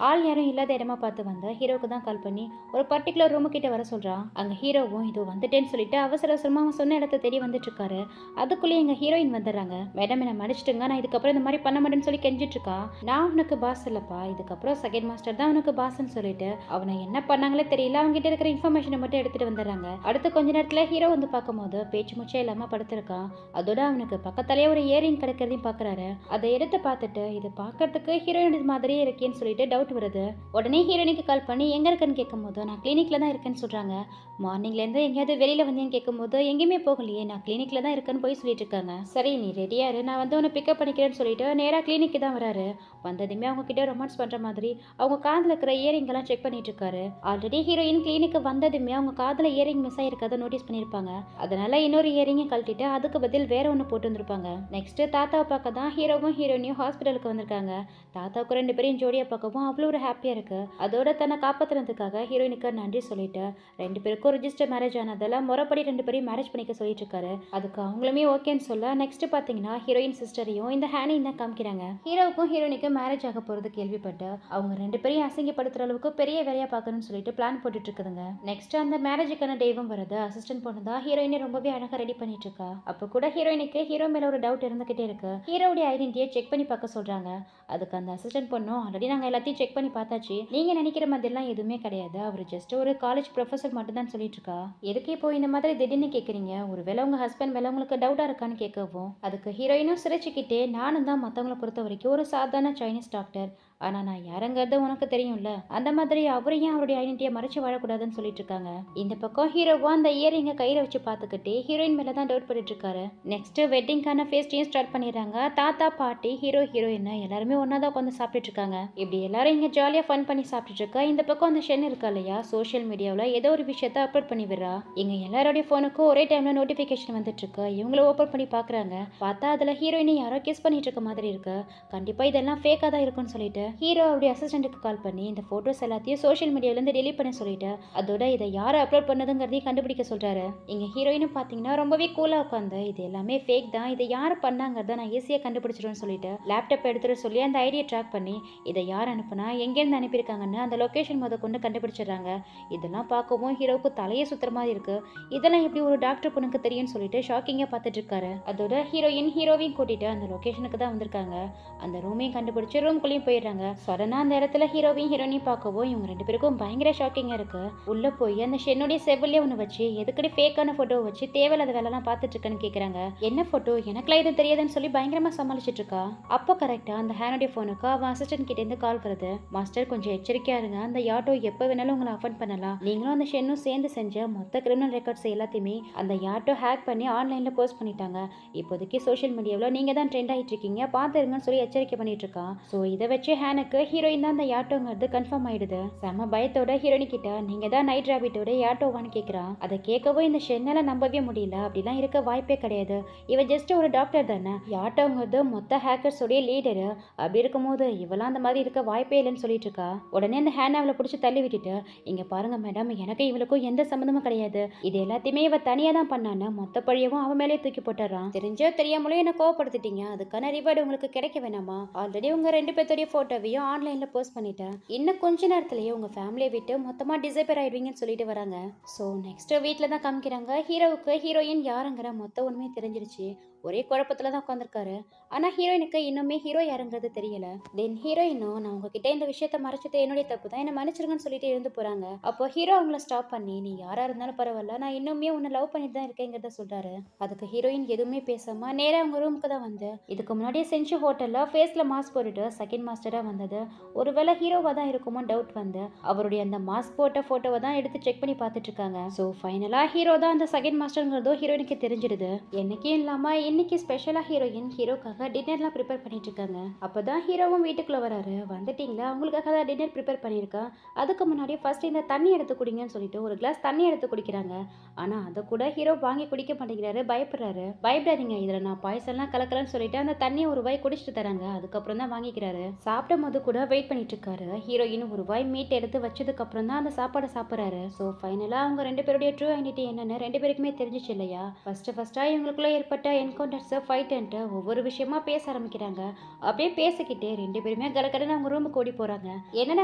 A: ஆள் யாரும் இல்லாத இடமா பார்த்து வந்த ஹீரோக்கு தான் கால் பண்ணி ஒரு பர்டிகுலர் ரூமு கிட்ட வர சொல்றான். அங்க ஹீரோவும் இதோ வந்துட்டேன்னு சொல்லிட்டு அவசர அவசரமா அவன் சொன்ன இடத்த தேடி வந்துட்டு இருக்காரு. அதுக்குள்ளே எங்க ஹீரோயின் வந்துடுறாங்க. மேடம் என்ன மன்னிச்சிட்டுங்க, நான் இதுக்கப்புறம் இந்த மாதிரி பண்ண மாட்டேன்னு சொல்லி கெஞ்சிட்டு இருக்கான். நான் உனக்கு பாஸ் இல்லப்பா, இதுக்கப்புறம் செகண்ட் மாஸ்டர் தான் உனக்கு பாஸ்ன்னு சொல்லிட்டு அவனை என்ன பண்ணாங்களே தெரியல, அவங்க கிட்ட இருக்கிற இன்ஃபர்மேஷனை மட்டும் எடுத்துட்டு வந்துடுறாங்க. அடுத்து கொஞ்ச நேரத்துல ஹீரோ வந்து பார்க்கும்போது பேச்சு முச்சே இல்லாம படுத்திருக்கான். அதோட அவனுக்கு பக்கத்தாலே ஒரு இயரிங் கிடைக்கிறதையும் பாக்குறாரு. அதை எடுத்து பார்த்துட்டு இது பார்க்கறதுக்கு ஹீரோயின் மாதிரியே இருக்கேன்னு சொல்லிட்டு டவுட் வருது. உடனே ஹீரோயினுக்கு கால் பண்ணி எங்க இருக்குன்னு கேட்கும்போது நான் கிளினிக்ல தான் இருக்கேன்னு சொல்றாங்க. மார்னிங்லேருந்து எங்கேயாவது வெளியில் வந்தேன்னு கேட்கும்போது எங்கேயுமே போகலையே, நான் கிளினிக்கில் தான் இருக்கேன்னு போய் சொல்லிட்டு இருக்காங்க. சரி நீ ரெடியாரு, நான் வந்து உன்னை பிக்கப் பண்ணிக்கிறேன்னு சொல்லிட்டு நேராக கிளினிக்கு தான் வராரு. வந்ததுமே அவங்க கிட்ட ரொமான்ஸ் பண்ணுற மாதிரி அவங்க காதில் இருக்கிற இயரிங்கெல்லாம் செக் பண்ணிட்டு இருக்காரு. ஆல்ரெடி ஹீரோயின் கிளினிக்கு வந்ததுமே அவங்க காதில் இயரிங் மிஸ் ஆயிருக்காத நோட்டீஸ் பண்ணியிருப்பாங்க. அதனால இன்னொரு இயரிங்கை கழட்டிட்டு அதுக்கு பதில் வேற ஒன்று போட்டு வந்திருப்பாங்க. நெக்ஸ்ட் தாத்தாவை பார்க்க தான் ஹீரோவும் ஹீரோயினியும் ஹாஸ்பிட்டலுக்கு வந்திருக்காங்க. தாத்தாவுக்கு 2 பேரையும் ஜோடியாக பார்க்கவும் அவ்வளோ ஒரு ஹாப்பியாக இருக்கு. அதோட தன்னை காப்பாற்றுறதுக்காக ஹீரோயினுக்கு நன்றி சொல்லிட்டு 2 பேருக்கும் ரிஜிஸ்டர் மேரேஜ் ஆனதால முறைப்படி 2 பேரையும் மேரேஜ் பண்ணிக்க சொல்லிட்டு இருக்காரு. அதுக்கு அவங்களுமே ஓகேன்னு சொல்ல நெக்ஸ்ட் பாத்தீங்கன்னா ஹீரோயின் சிஸ்டரையும் இந்த ஹேனையும் தான் காமிக்கிறாங்க. ஹீரோவுக்கும் ஹீரோயினுக்கும் மேரேஜ் ஆக போறது கேள்விப்பட்டு அவங்க 2 பேரையும் அசிங்கப்படுத்துற அளவுக்கு பெரிய வேலையா பார்க்கணும்னு சொல்லிட்டு பிளான் போட்டுட்டு இருக்குதுங்க. நெக்ஸ்ட் அந்த மேரேஜுக்கான டேவும் வருது. அசிஸ்டன்ட் பொண்ணு தான் ஹீரோயினை ரொம்பவே அழகா ரெடி பண்ணிட்டு இருக்கா. அப்ப கூட ஹீரோயினுக்கு ஹீரோ மேல ஒரு டவுட் இருந்துகிட்டே இருக்கு. ஹீரோவுடைய ஐடென்டிட்டியை செக் பண்ணி பார்க்க சொல்றாங்க. அதுக்கு அந்த அசிஸ்டன்ட் பொண்ணும் ஆல்ரெடி நாங்க எல்லாத்தையும் செக் பண்ணி பார்த்தாச்சு, நீங்க நினைக்கிற மாதிரிலாம் எதுவுமே கிடையாது, அவர் ஜஸ்ட் ஒரு காலேஜ் ப்ரொஃபசர் மட்டும் தான் சொல்லிட்டு இருக்கா. எதுக்கு இப்போ இந்த மாதிரி திடீர்னு கேட்குறீங்க, ஒருவேளை உங்க ஹஸ்பண்ட் மேல உங்களுக்கு டவுட்டா இருக்கான்னு கேட்கவும் அதுக்கு ஹீரோயினும் சிரிச்சுக்கிட்டே நானும் தான் மற்றவங்களை பொறுத்த வரைக்கும் ஒரு சாதாரண சைனீஸ் டாக்டர், ஆனா நான் யாருங்கிறது உனக்கு தெரியும்ல, அந்த மாதிரி அவரையும் அவருடைய ஐடென்டிட்டியை மறைச்சு வாழக்கூடாதுன்னு சொல்லிட்டு இருக்காங்க. இந்த பக்கம் ஹீரோவும் அந்த இயரிங்கை கையில வச்சு பார்த்துக்கிட்டே ஹீரோயின் மேல தான் டவுட் பண்ணிட்டு இருக்காரு. நெக்ஸ்ட் வெட்டிங்கான ஃபேஸ்டையும் ஸ்டார்ட் பண்ணிடுறாங்க. தாத்தா பாட்டி ஹீரோ ஹீரோயின் எல்லாருமே ஒன்னா தான் உட்காந்து சாப்பிட்டுட்டு இருக்காங்க. இப்படி எல்லாரும் இங்க ஜாலியா ஃபன் பண்ணி சாப்பிட்டுட்டு இருக்கா. இந்த பக்கம் அந்த ஷென் இருக்கா இல்லையா, சோஷியல் மீடியாவில் ஏதோ ஒரு விஷயத்த அப்லோட் பண்ணி விடுறா. எங்க எல்லாரோடைய போனுக்கும் ஒரே டைம்ல நோட்டிபிகேஷன் வந்துட்டு இருக்கு. இவங்கள ஓப்பன் பண்ணி பாக்குறாங்க. பார்த்தா அதுல ஹீரோயினை யாரோ கிஸ் பண்ணிட்டு இருக்க மாதிரி இருக்கு. கண்டிப்பா இதெல்லாம் ஃபேக்கா தான் இருக்கும்னு சொல்லிட்டு ஹீரோ அவருடைய அசிஸ்டன்ட்டுக்கு கால் பண்ணி இந்த போட்டோஸ் எல்லாத்தையும் சோஷியல் மீடியால இருந்து டெலீட் பண்ண சொல்லிட்டு அதோட இதை யாரை அப்லோட் பண்ணதுங்கிறதையும் கண்டுபிடிக்க சொல்றாரு. இங்க ஹீரோயினும் பாத்தீங்கன்னா ரொம்பவே கூலா உட்காந்து இது எல்லாமே ஃபேக் தான், இதை யார் பண்ணாங்கிறத நான் ஈஸியா கண்டுபிடிச்சிடுவேன்னு சொல்லிட்டு லேப்டாப் எடுத்துட்டு சொல்லி அந்த ஐடியா ட்ராக் பண்ணி இதை யார் அனுப்புனா எங்கேருந்து அனுப்பியிருக்காங்கன்னு அந்த லொகேஷன் முத கொண்டு கண்டுபிடிச்சிடுறாங்க. இதெல்லாம் பார்க்கவும் ஹீரோவுக்கு தலையே சுத்துற மாதிரி இருக்கு. இதெல்லாம் எப்படி ஒரு டாக்டர் பொண்ணுக்கு தெரியும்னு சொல்லிட்டு ஷாக்கிங்கா பார்த்துட்டு இருக்காரு. அதோட ஹீரோயின் ஹீரோவையும் கூட்டிட்டு அந்த லொகேஷனுக்கு தான் வந்திருக்காங்க. அந்த ரூமையும் கண்டுபிடிச்சு ரூம்குள்ளேயும் போயிடுறாங்க. சடனா அந்த இடத்துல ஹீரோவையும் ஹீரோனையும் பார்க்கவும் இவங்க 2 பேருக்கும் பயங்கர ஷாக்கிங்கா இருக்கு. உள்ள போய் அந்த ஷென்னுடைய செவ்விலே ஒன்று வச்சு எதுக்கடி ஃபேக்கான போட்டோவை வச்சு தேவையில்லாத வேலைலாம் பார்த்துட்டு இருக்கேன்னு கேட்குறாங்க. என்ன போட்டோ, எனக்குலாம் எதுவும் தெரியாதுன்னு சொல்லி பயங்கரமா சமாளிச்சுட்டு இருக்கா. அப்போ கரெக்டா அந்த ஹேனுடைய போனுக்கு அவன் அசிஸ்டன்ட் கிட்ட இருந்து கால் வருது. மாஸ்டர் கொஞ்சம் எச்சரிக்கையா இருங்க, அந்த யாட்டோ எப்போ வேணாலும் உங்களை அஃபண்ட் பண்ணலாம், நீங்களும் அந்த ஷென்னும் சேர்ந்து செஞ்ச மொத்த கிரிமினல் ரெக்கார்ட்ஸ் எல்லாத்தையுமே அந்த யாட்டோ ஹேக் பண்ணி ஆன்லைன்ல போஸ்ட் பண்ணிட்டாங்க. இப்போதைக்கு சோஷியல் மீடியாவில் நீங்க தான் ட்ரெண்ட் ஆகிட்டு இருக்கீங்க, பார்த்துருங்கன்னு சொல்லி எச்சரிக்கை பண்ணிட்டு இருக்கான். ஸோ இதை வச்சு ஹேனுக்கு ஹீரோயின் தான் அந்த யாட்டோங்கிறது கன்ஃபார்ம் ஆயிடுது. செம பயத்தோட ஹீரோயின் கிட்ட நீங்க தான் நைட் ராபிட்டோட யாட்டோவான்னு கேட்குறான். அதை கேட்கவும் இந்த ஷென்னால நம்பவே முடியல, அப்படிலாம் இருக்க வாய்ப்பே கிடையாது, இவ ஜஸ்ட் ஒரு டாக்டர் தானே, யாட்டோங்கிறது மொத்த ஹேக்கர்ஸோடைய லீடரு, அப்படி இருக்கும்போது இவெல்லாம் அந்த மாதிரி இருக்க வாய்ப்பே இல்லைன்னு சொல்லிட்டு இருக்கா. உடனே அந்த ஹேன் அவளை பிடிச்சி தள்ளி விட்டுட்டு இங்க பாருங்க மேடம், எனக்கு இவளுக்கும் எந்த சம்மந்தமும் கிடையாது, இது எல்லாத்தையுமே இவ தனியா தான் பண்ணான்னு மொத்த பழியவும் அவன் மேலே தூக்கி போட்டுறான். தெரிஞ்சோ தெரியாமலே என்ன கோவப்படுத்திட்டீங்க, அதுக்கான ரிவார்டு உங்களுக்கு கிடைக்க வேணாமா, ஆல்ரெடி உங்க 2 பேர்த்தோடைய போட்டோவையும் ஆன்லைன்ல போஸ்ட் பண்ணிட்டேன், இன்னும் கொஞ்ச நேரத்திலேயே உங்க ஃபேமிலியை விட்டு மொத்தமா டிசைபர் ஆயிடுவீங்கன்னு சொல்லிட்டு வராங்க. ஸோ நெக்ஸ்ட் வீட்டில் தான் காமிக்கிறாங்க. ஹீரோவுக்கு ஹீரோயின் யாருங்கிற மொத்த உண்மையை தெரிஞ்சிருச்சு. ஒரே குழப்பத்துல தான் உட்காந்துருக்காரு. ஆனா ஹீரோயினுக்கு இன்னுமே ஹீரோ யாருங்கிறது தெரியல. தென் ஹீரோயினும் நான் உங்ககிட்ட இந்த விஷயத்த மறைச்சது என்னுடைய தப்பு தான், என்ன மன்னிச்சிருங்கன்னு சொல்லிட்டு எழுந்து போறாங்க. அப்போ ஹீரோ அவங்கள ஸ்டாப் பண்ணி, நீ யாரா இருந்தாலும் பரவாயில்ல, நான் இன்னுமே உன்னை லவ் பண்ணிட்டு தான் இருக்கேங்கிறத சொல்றாரு. அதுக்கு ஹீரோயின் எதுவுமே பேசாம நேரா அவங்க ரூமுக்கு தான் வந்து, இதுக்கு முன்னாடியே செஞ்சு ஹோட்டல்ல ஃபேஸ்ல மாஸ்க் போட்டுட்டு செகண்ட் மாஸ்டரா வந்தது ஒருவேளை ஹீரோவா தான் இருக்குமோ டவுட் வந்து அவருடைய அந்த மாஸ்க் போட்ட போட்டோவை தான் எடுத்து செக் பண்ணி பார்த்துட்டு இருக்காங்க. ஸோ ஃபைனலா ஹீரோ தான் அந்த செகண்ட் மாஸ்டர்ங்கிறதோ ஹீரோயினுக்கு தெரிஞ்சிடுது. என்னைக்கும் இல்லாம இன்னைக்கு ஸ்பெஷலா ஹீரோயின் ஹீரோக்காக டின்னர்லாம் ப்ரிப்பேர் பண்ணிட்டு இருக்காங்க. அப்பதான் ஹீரோவும் வீட்டுக்குள்ள வராரு. வந்துட்டீங்களா, உங்களுக்காக தான் டின்னர் ப்ரிப்பேர் பண்ணியிருக்கேன். அதுக்கு முன்னாடி ஃபர்ஸ்ட் இந்த தண்ணி எடுத்து குடிங்கன்னு சொல்லிட்டு ஒரு கிளாஸ் தண்ணி எடுத்து குடிக்கிறாங்க. ஆனா அதை கூட ஹீரோ வாங்கி குடிக்க மாட்டேங்கிறாரு, பயப்படுறாரு. பயப்படாதீங்க, இதுல நான் பாய்சன்லாம் கலக்கலன்னு சொல்லிட்டு அந்த தண்ணியை ஒரு வாய் குடிச்சிட்டு தராங்க. அதுக்கப்புறம் தான் வாங்கிக்கிறாரு. சாப்பிடும் போது கூட வெயிட் பண்ணிட்டு இருக்காரு. ஹீரோயின் ஒரு வாய் மீட் எடுத்து வச்சதுக்கு அப்புறம் தான் அந்த சாப்பாடை சாப்பிட்றாரு. ஸோ ஃபைனலா அவங்க ரெண்டு பேருடைய ட்ரூ ஐடென்டிட்டி என்னன்னு ரெண்டு பேருக்குமே தெரிஞ்சிச்சு இல்லையா. ஃபர்ஸ்டா இவங்களுக்குள்ள ஏற்பட்ட என்கவுண்டர்ஸ் ஃபைட் ஒவ்வொரு விஷயமா பேச ஆரம்பிக்கிறாங்க. அப்படியே பேசிக்கிட்டே ரெண்டு பேருமே கடகடன்னு அவங்க ரூமுக்கு ஓடி போறாங்க. என்னென்ன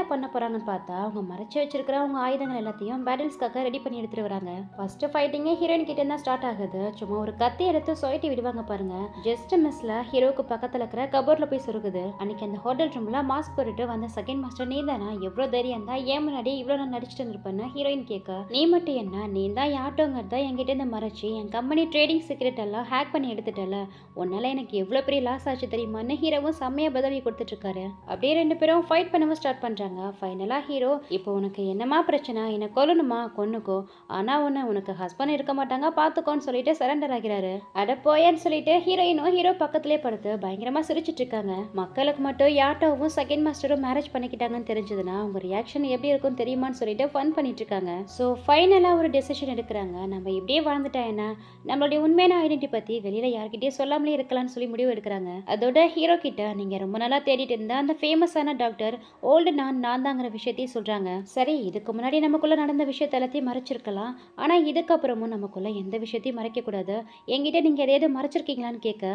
A: பண்ண போறாங்கன்னு பார்த்தா அவங்க மறைச்சு வச்சிருக்கிற அவங்க ஆயுதங்கள் எல்லாத்தையும் பேட்டில்ஸ்க்காக ரெடி பண்ணி எடுத்துட்டு வராங்க. ஃபர்ஸ்ட் ஃபைட்டிங்கே ஹீரோயின் கிட்ட தான் ஸ்டார்ட் ஆகுது. சும்மா ஒரு கத்தி எடுத்து சொயட்டி விடுவாங்க பாருங்க. ஜஸ்ட் மிஸ்ல ஹீரோக்கு பக்கத்துல இருக்கிற கபோர்ட்ல போய் சொருகுது. அன்னைக்கு அந்த ஹோட்டல் ரூம்ல மாஸ்க் போட்டுட்டு வந்த செகண்ட் மாஸ்டர் நீ தானா, எவ்வளவு தைரியம் தான் ஏன் முன்னாடி இவ்வளவு நான் நடிச்சிட்டு இருந்திருப்பேன்னு ஹீரோயின் கேட்க, நீ மட்டும் என்ன, நீ தான் யாட்டோங்கிறத என்கிட்ட இருந்து மறைச்சு என் கம்பெனி ட்ரேடிங் சீக்ரெட் எல்லாம் ஹேக் பண்ணி எடுத்துட்டல, உன்னால எனக்கு எவ்வளவு பெரிய லாஸ் ஆச்சு தெரியுமான்னு ஹீரோவும் செம்மையா பதிலி கொடுத்துட்டு இருக்காரு. அப்படியே ரெண்டு பேரும் ஃபைட் பண்ணவும் ஸ்டார்ட் பண்றாங்க. ஃபைனலா ஹீரோ, இப்போ உனக்கு என்னமா பிரச்சனை, என்ன கொல்லணுமா கொன்னுக்கோ, ஆனா உனக்கு ஹஸ்பண்ட் இருக்க மாட்டாங்க பாத்துக்கோன்னு சொல்லிட்டு சரண்டர் ஆகிறாரு. அட போயன்னு சொல்லிட்டு ஹீரோயினும் ஹீரோ பக்கத்திலே படுத்து பயங்கரமா சிரிச்சிட்டு இருக்காங்க. மக்களுக்கு மட்டும் யாட்டோவும் செகண்ட் மாஸ்டரும் மேரேஜ் பண்ணிக்கிட்டாங்கன்னு தெரிஞ்சதுன்னா உங்க ரியாக்ஷன் எப்படி இருக்கும் தெரியுமான்னு சொல்லிட்டு ஃபன் பண்ணிட்டு இருக்காங்க. ஸோ ஃபைனலா ஒரு டெசிஷன் எடுக்கிறாங்க. நம்ம இப்படியே வாழ்ந்துட்டா என்ன, நம்மளுடைய உண்மையான ஐடென்டிட்டி பத்தி வெளியில யார்கிட்டயும் சொல்லாமலே இருக்கலாம்னு சொல்லி முடிவு எடுக்கிறாங்க. அதோட ஹீரோ கிட்ட நீங்க ரொம்ப நாளா தேடிட்டு இருந்த அந்த ஃபேமஸான டாக்டர் ஓல்டு நான் தாங்கிற விஷயத்தையும் சொல்றாங்க. சரி, இதுக்கு முன்னாடி நமக்குள்ள நடந்த விஷயத்த எல்லாத்தையும் மறைச்சிருக்கலாம், ஆனா இதுக்கப்புறமும் நமக்குள்ள எந்த விஷயத்தையும் மறைக்க கூடாது, என்கிட்ட நீங்க எதையாவது மறைச்சிருக்கீங்களான்னு கேட்க,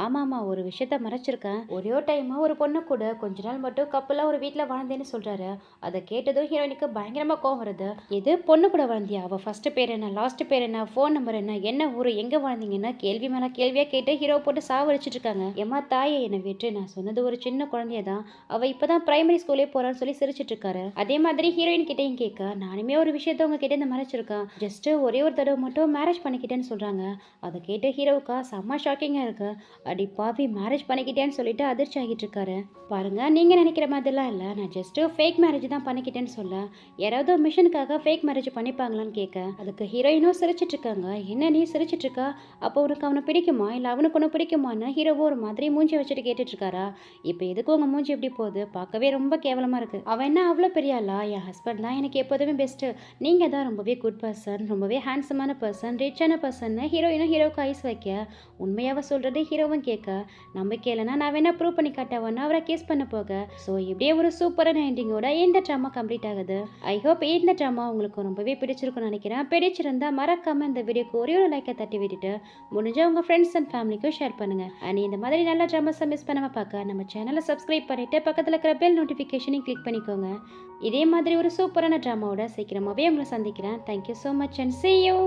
A: ஆமாமா ஒரு விஷயத்த மறைச்சிருக்கேன், ஒரே டைம் ஒரு பொண்ணு கூட கொஞ்ச நாள் மட்டும் கப்பலா ஒரு வீட்டுல வாழ்ந்தேன்னு சொல்றாரு. அதை கேட்டதும் ஹீரோயினுக்கு பயங்கரமா கோவம் வருது. இது பொண்ணு கூட வாழ்ந்தியா, அவ ஃபர்ஸ்ட் பேர் என்ன, லாஸ்ட் பேர் என்ன, ஃபோன் நம்பர் என்ன ஊரு, எங்க வாழ்ந்தீங்கன்னா கேள்வி மேல கேள்வியா கேட்டு ஹீரோ போட்டு சாவடிச்சிட்டு இருக்காங்க. ஏமா தாயே என்னை விட்டு, நான் சொன்னது ஒரு சின்ன குழந்தைய தான், அவ இப்பதான் பிரைமரி ஸ்கூலே போறான்னு சொல்லி சிரிச்சிட்டு இருக்காரு. அதே மாதிரி ஹீரோயின் கிட்டையும் கேட்க, நானுமே ஒரு விஷயத்த உங்க கிட்ட இந்த மறைச்சிருக்கேன், ஜஸ்ட் ஒரே ஒரு தடவை மட்டும் மேரேஜ் பண்ணிக்கிட்டேன்னு சொல்றாங்க. அதை கேட்டு ஹீரோவுக்கா செம்ம ஷாக்கிங்கா இருக்கு. அடி பாவி, மேரேஜ் பண்ணிக்கிட்டேன்னு சொல்லிட்டு அதிர்ச்சி ஆகிட்டு இருக்காரு. பாருங்க, நீங்க நினைக்கிற மாதிரிலாம் இல்ல, நான் ஜஸ்ட் ஃபேக் மேரேஜ் தான் பண்ணிக்கிட்டேன்னு சொல்ல, யாராவது மிஷனுக்காக ஃபேக் மேரேஜ் பண்ணிப்பாங்களான்னு கேட்க, அதுக்கு ஹீரோயினும் சிரிச்சிட்டு இருக்காங்க. என்ன நீ சிரிச்சிட்டு இருக்கா, அப்போ உனக்கு அவனை பிடிக்குமா இல்ல அவனுக்கு ஒன்று பிடிக்குமான்னு ஹீரோவும் ஒரு மாதிரி மூஞ்சி வச்சுட்டு கேட்டுட்டு இருக்காரா. இப்போ எதுக்கு உங்க மூஞ்சி எப்படி போகுது, பார்க்கவே ரொம்ப கேவலமா இருக்கு. அவன் என்ன அவ்வளோ பெரிய ஆளா, என் ஹஸ்பண்ட் தான் எனக்கு எப்போதுமே பெஸ்ட், நீங்க தான் ரொம்பவே குட் பர்சன், ரொம்பவே ஹேண்ட்ஸமான பர்சன், ரிச்சான பர்சன் ஹீரோயினும் ஹீரோவுக்கு ஐஸ் வைக்க, உண்மையாவ சொல்றது ஹீரோவும் கேட்க, நம்பிக்கை இல்லைன்னா நான் வேணா ப்ரூவ் பண்ணி காட்டவன்னு அவரை கேஸ் பண்ண போக. ஸோ இப்படியே ஒரு சூப்பரான எண்டிங்கோட இந்த ட்ராமா கம்ப்ளீட் ஆகுது. ஐ ஹோப் இந்த ட்ராமா உங்களுக்கு ரொம்பவே பிடிச்சிருக்கும்னு நினைக்கிறேன். பிடிச்சிருந்தா மறக்காம இந்த வீடியோக்கு ஒரே ஒரு லைக்கை தட்டி விட்டுட்டு முடிஞ்ச உங்க ஃப்ரெண்ட்ஸ் அண்ட் ஃபேமிலிக்கும் ஷேர் பண்ணுங்க. அண்ட் இந்த மாதிரி நல்ல ட்ராமாஸை மிஸ் பண்ணாம பார்க்க நம்ம சேனலை சப்ஸ்கிரைப் பண்ணிட்டு பக்கத்தில் இருக்கிற பெல் நோட்டிஃபிகேஷனையும் கிளிக் பண்ணிக்கோங்க. இதே மாதிரி ஒரு சூப்பரான ட்ராமாவோட சீக்கிரமாகவே உங்களை சந்திக்கிறேன். Thank you so much and see you.